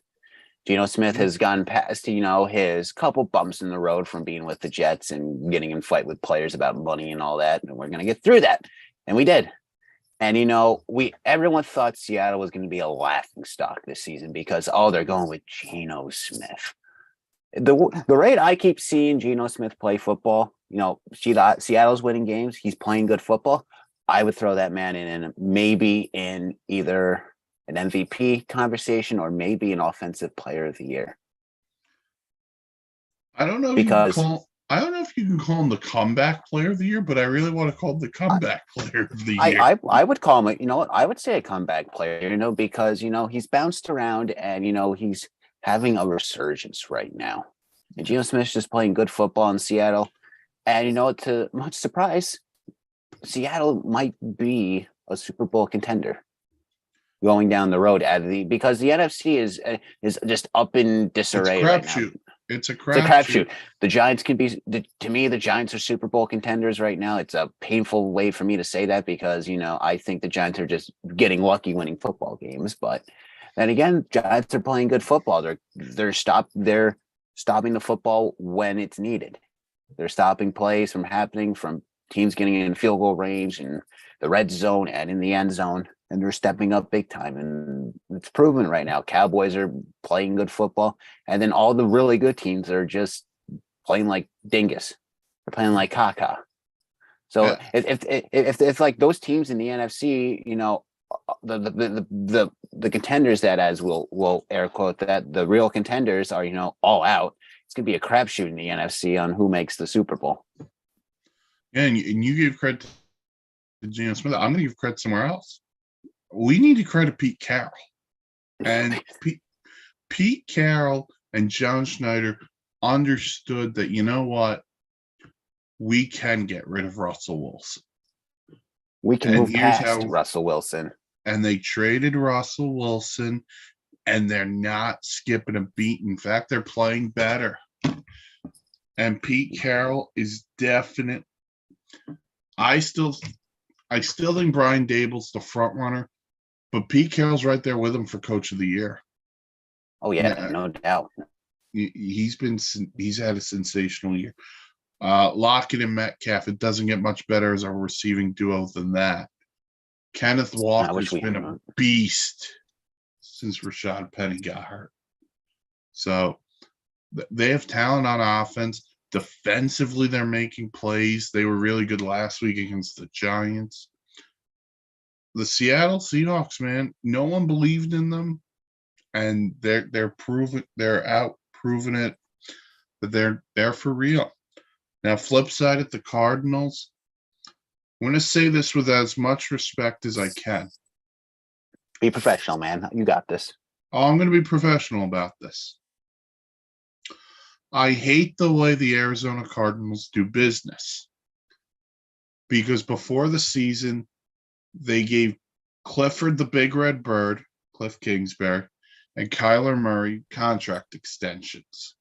Geno Smith has gone past, his couple bumps in the road from being with the Jets and getting in fight with players about money and all that. And we're going to get through that. And we did. And, everyone thought Seattle was going to be a laughing stock this season because, they're going with Geno Smith. The rate I keep seeing Geno Smith play football, Seattle's winning games. He's playing good football. I would throw that man in maybe in either an MVP conversation or maybe an offensive player of the year. I don't know if you can call him the comeback player of the year, but I really want to call him the comeback player of the year. I would call him, I would say a comeback player, because, he's bounced around and, he's having a resurgence right now. And Geno Smith's just playing good football in Seattle. And, to much surprise, Seattle might be a Super Bowl contender going down the road because the NFC is just up in disarray right now. It's a crapshoot. The Giants can be, to me, the Giants are Super Bowl contenders right now. It's a painful way for me to say that because, I think the Giants are just getting lucky winning football games. But then again, Giants are playing good football. They're stopping the football when it's needed. They're stopping plays from happening, from teams getting in field goal range and the red zone and in the end zone. and they're stepping up big time, and it's proven right now. Cowboys are playing good football, and then all the really good teams are just playing like dingus. They're playing like caca. So Yeah. if like those teams in the NFC, the contenders that, as we'll air quote that, the real contenders are, all out. It's gonna be a crapshoot in the NFC on who makes the Super Bowl. Yeah, and you gave credit to Geno Smith. I'm going to give credit somewhere else. We need to credit Pete Carroll. And Pete Carroll and John Schneider understood that, you know what? We can get rid of Russell Wilson. We can And move here's past how- Russell Wilson. And they traded Russell Wilson, and they're not skipping a beat. In fact, they're playing better. And Pete Carroll is definite. I still think Brian Dable's the front runner, but Pete Carroll's right there with him for Coach of the Year. Oh yeah, no doubt. He's had a sensational year. Lockett and Metcalf, it doesn't get much better as a receiving duo than that. Kenneth Walker's been a beast since Rashad Penny got hurt. So they have talent on offense. Defensively, they're making plays. They were really good last week against the Giants. The Seattle Seahawks, man, no one believed in them, and they're out proving it that they're for real. Now, flip side at the Cardinals, I'm going to say this with as much respect as I can. Be professional, man. You got this. Oh, I'm going to be professional about this. I hate the way the Arizona Cardinals do business, because before the season, they gave Clifford the Big Red Bird, Cliff Kingsbury, and Kyler Murray contract extensions.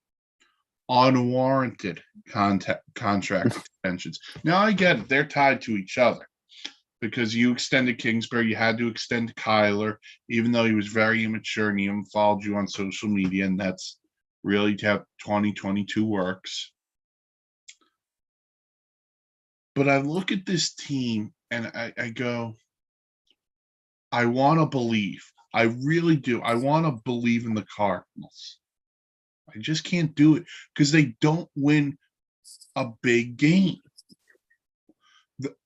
Unwarranted contract extensions. Now, I get it. They're tied to each other because you extended Kingsbury. You had to extend Kyler, even though he was very immature and he unfollowed you on social media, and that's really how 2022 works. But I look at this team and I go, I want to believe. I really do. I want to believe in the Cardinals. I just can't do it because they don't win a big game.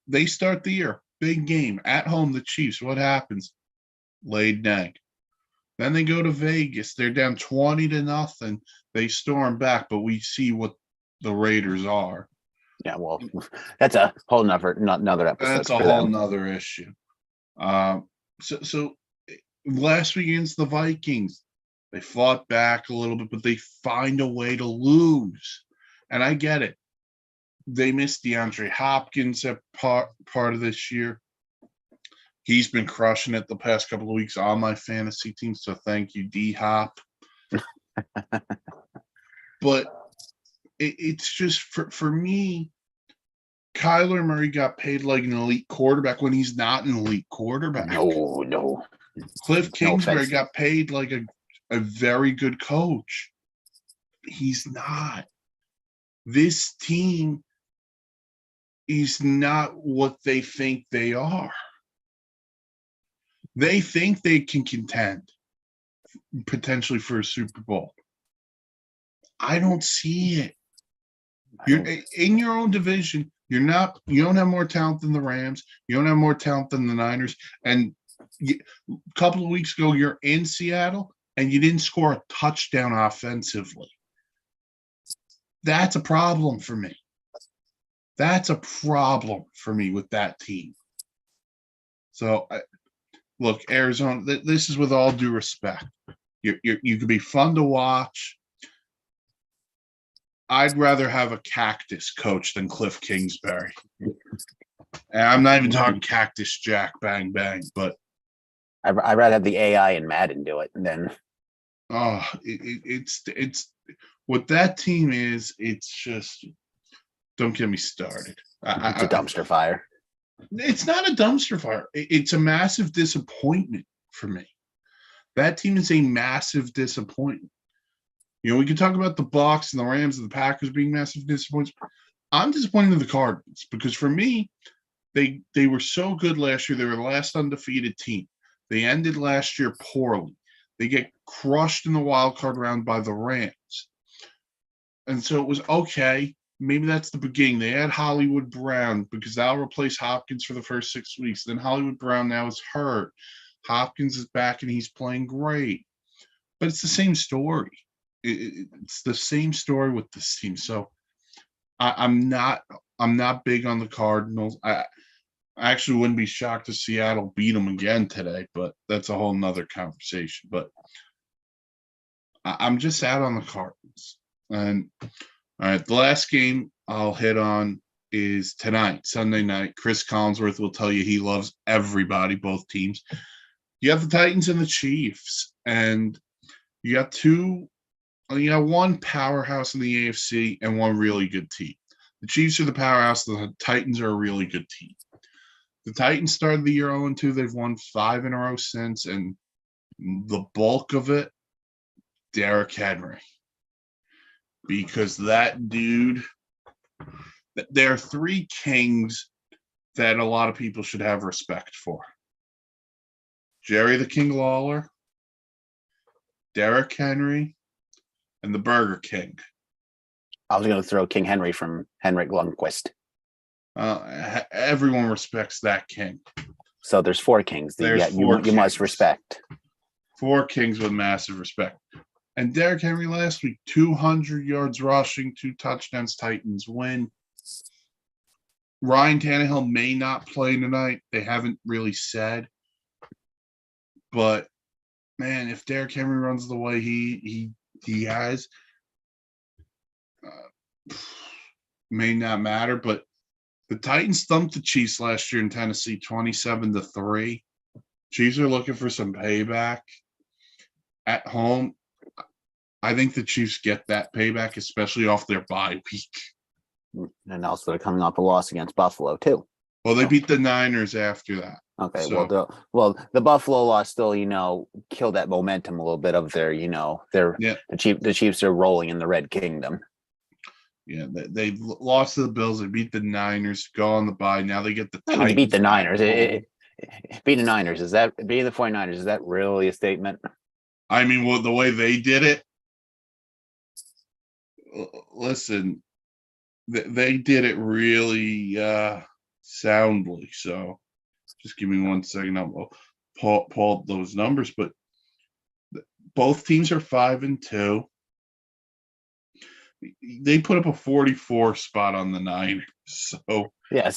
They start the year, big game, at home, the Chiefs. What happens? Laid an egg. Then they go to Vegas. They're down 20-0. They storm back, but we see what the Raiders are. Yeah, well, that's a whole nother episode. That's a whole nother issue. So last week against the Vikings, they fought back a little bit, but they find a way to lose. And I get it. They missed DeAndre Hopkins at part of this year. He's been crushing it the past couple of weeks on my fantasy team, so thank you, D-Hop. But it's just, for me, Kyler Murray got paid like an elite quarterback when he's not an elite quarterback. No. Cliff Kingsbury got paid like a very good coach. He's not. This team is not what they think they are. They think they can contend potentially for a Super Bowl. I don't see it. You're in your own division. You don't have more talent than the Rams. You don't have more talent than the Niners. And a couple of weeks ago, you're in Seattle and you didn't score a touchdown offensively. That's a problem for me. That's a problem for me with that team. So, look, Arizona, this is with all due respect. You could be fun to watch. I'd rather have a cactus coach than Cliff Kingsbury. And I'm not even talking Cactus Jack Bang Bang, but I'd rather have the AI and Madden do it than. Oh, it's what that team is. It's just, don't get me started. It's a dumpster fire. It's not a dumpster fire. It's a massive disappointment for me. That team is a massive disappointment. We can talk about the Bucs and the Rams and the Packers being massive disappointments. I'm disappointed in the Cardinals because for me, They were so good last year. They were the last undefeated team. They ended last year poorly. They get crushed in the wild card round by the Rams. And so it was okay. Maybe that's the beginning. They had Hollywood Brown because that'll replace Hopkins for the first 6 weeks. Then Hollywood Brown now is hurt. Hopkins is back and he's playing great. But it's the same story. It's the same story with this team. So I'm not big on the Cardinals. I actually wouldn't be shocked if Seattle beat them again today, but that's a whole nother conversation. But I'm just out on the Cardinals. And all right, the last game I'll hit on is tonight, Sunday night. Chris Collinsworth will tell you he loves everybody, both teams. You have the Titans and the Chiefs, and you got one powerhouse in the AFC and one really good team. The Chiefs are the powerhouse. The Titans are a really good team. The Titans started the year 0-2. They've won 5 in a row since, and the bulk of it, Derrick Henry. Because that dude, there are 3 kings that a lot of people should have respect for. Jerry the King Lawler, Derrick Henry, and the Burger King. I was going to throw King Henry from Henrik Lundqvist. Everyone respects that king. So there's 4 kings that you must respect. 4 kings with massive respect. And Derrick Henry last week, 200 yards rushing, 2 touchdowns, Titans win. Ryan Tannehill may not play tonight. They haven't really said. But, man, if Derrick Henry runs the way he has, may not matter. But the Titans thumped the Chiefs last year in Tennessee, 27-3. Chiefs are looking for some payback at home. I think the Chiefs get that payback, especially off their bye week. And also they're coming off a loss against Buffalo too. Well, they beat the Niners after that. Okay, so, the Buffalo loss still, killed that momentum a little bit of their, the Chiefs are rolling in the Red Kingdom. Yeah, they lost to the Bills. They beat the Niners, go on the bye. Now they get the Titans. They beat the Niners. Beat the Niners. Is that beating the 49ers? Is that really a statement? I mean, well, the way they did it, listen, they did it really soundly. So just give me 1 second. I'll pull up those numbers. But both teams are 5-2. They put up a 44 spot on the Niners. So yeah,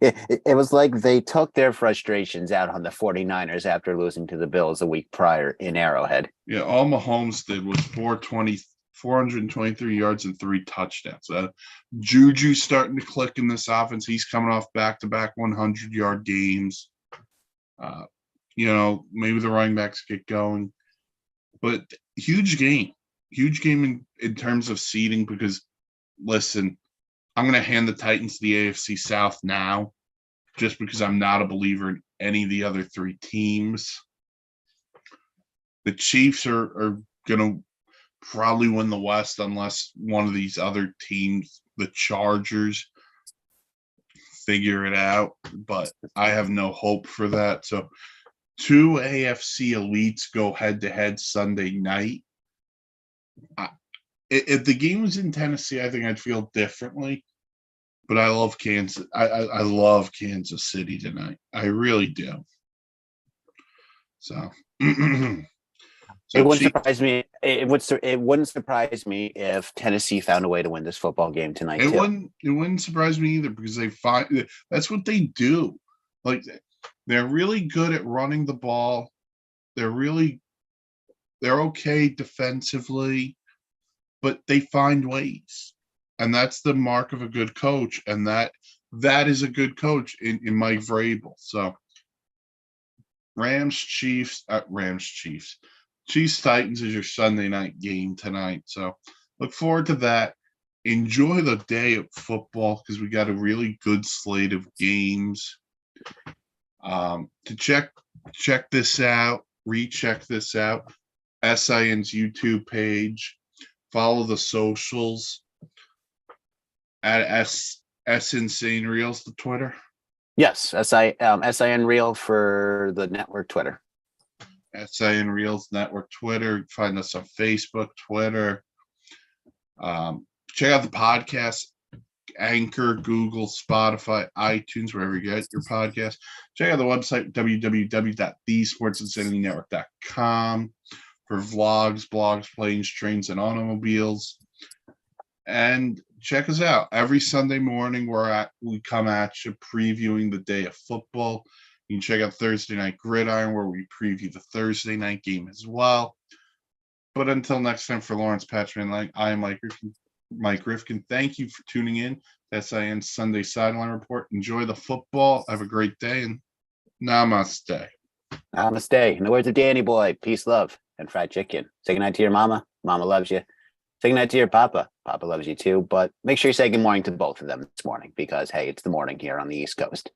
it was like they took their frustrations out on the 49ers after losing to the Bills a week prior in Arrowhead. Yeah, all Mahomes did was 423 yards and 3 touchdowns. Juju's starting to click in this offense. He's coming off back-to-back 100-yard games. Maybe the running backs get going. But huge game in terms of seeding because, listen, I'm going to hand the Titans the AFC South now just because I'm not a believer in any of the other 3 teams. The Chiefs are going to probably win the West unless one of these other teams, the Chargers, figure it out. But I have no hope for that. So 2 AFC elites go head-to-head Sunday night. If the game was in Tennessee, I think I'd feel differently. But I love Kansas. I love Kansas City tonight. I really do. So, it wouldn't surprise me. It wouldn't surprise me if Tennessee found a way to win this football game tonight. It wouldn't surprise me either because that's what they do. Like they're really good at running the ball. They're okay defensively, but they find ways. And that's the mark of a good coach. And that is a good coach in Mike Vrabel. So Chiefs Titans is your Sunday night game tonight. So look forward to that. Enjoy the day of football because we got a really good slate of games. To check this out, recheck this out. SIN's YouTube page. Follow the socials at S Insane Reels, the Twitter. Yes, SIN Real for the network Twitter. SIN Reels Network Twitter. Find us on Facebook, Twitter. Check out the podcast, Anchor, Google, Spotify, iTunes, wherever you get your podcast. Check out the website, www.thesportsinsanitynetwork.com for vlogs, blogs, planes, trains, and automobiles. And check us out every Sunday morning. We come at you previewing the day of football. You can check out Thursday Night Gridiron, where we preview the Thursday night game as well. But until next time, for Lawrence Patchman, I am Mike Rifkin. Thank you for tuning in to SIN Sunday Sideline Report. Enjoy the football. Have a great day, and namaste. Namaste. In the words of Danny Boy, peace, love, and fried chicken. Say goodnight to your mama. Mama loves you. Say goodnight to your papa. Papa loves you too. But make sure you say good morning to both of them this morning because, hey, it's the morning here on the East Coast.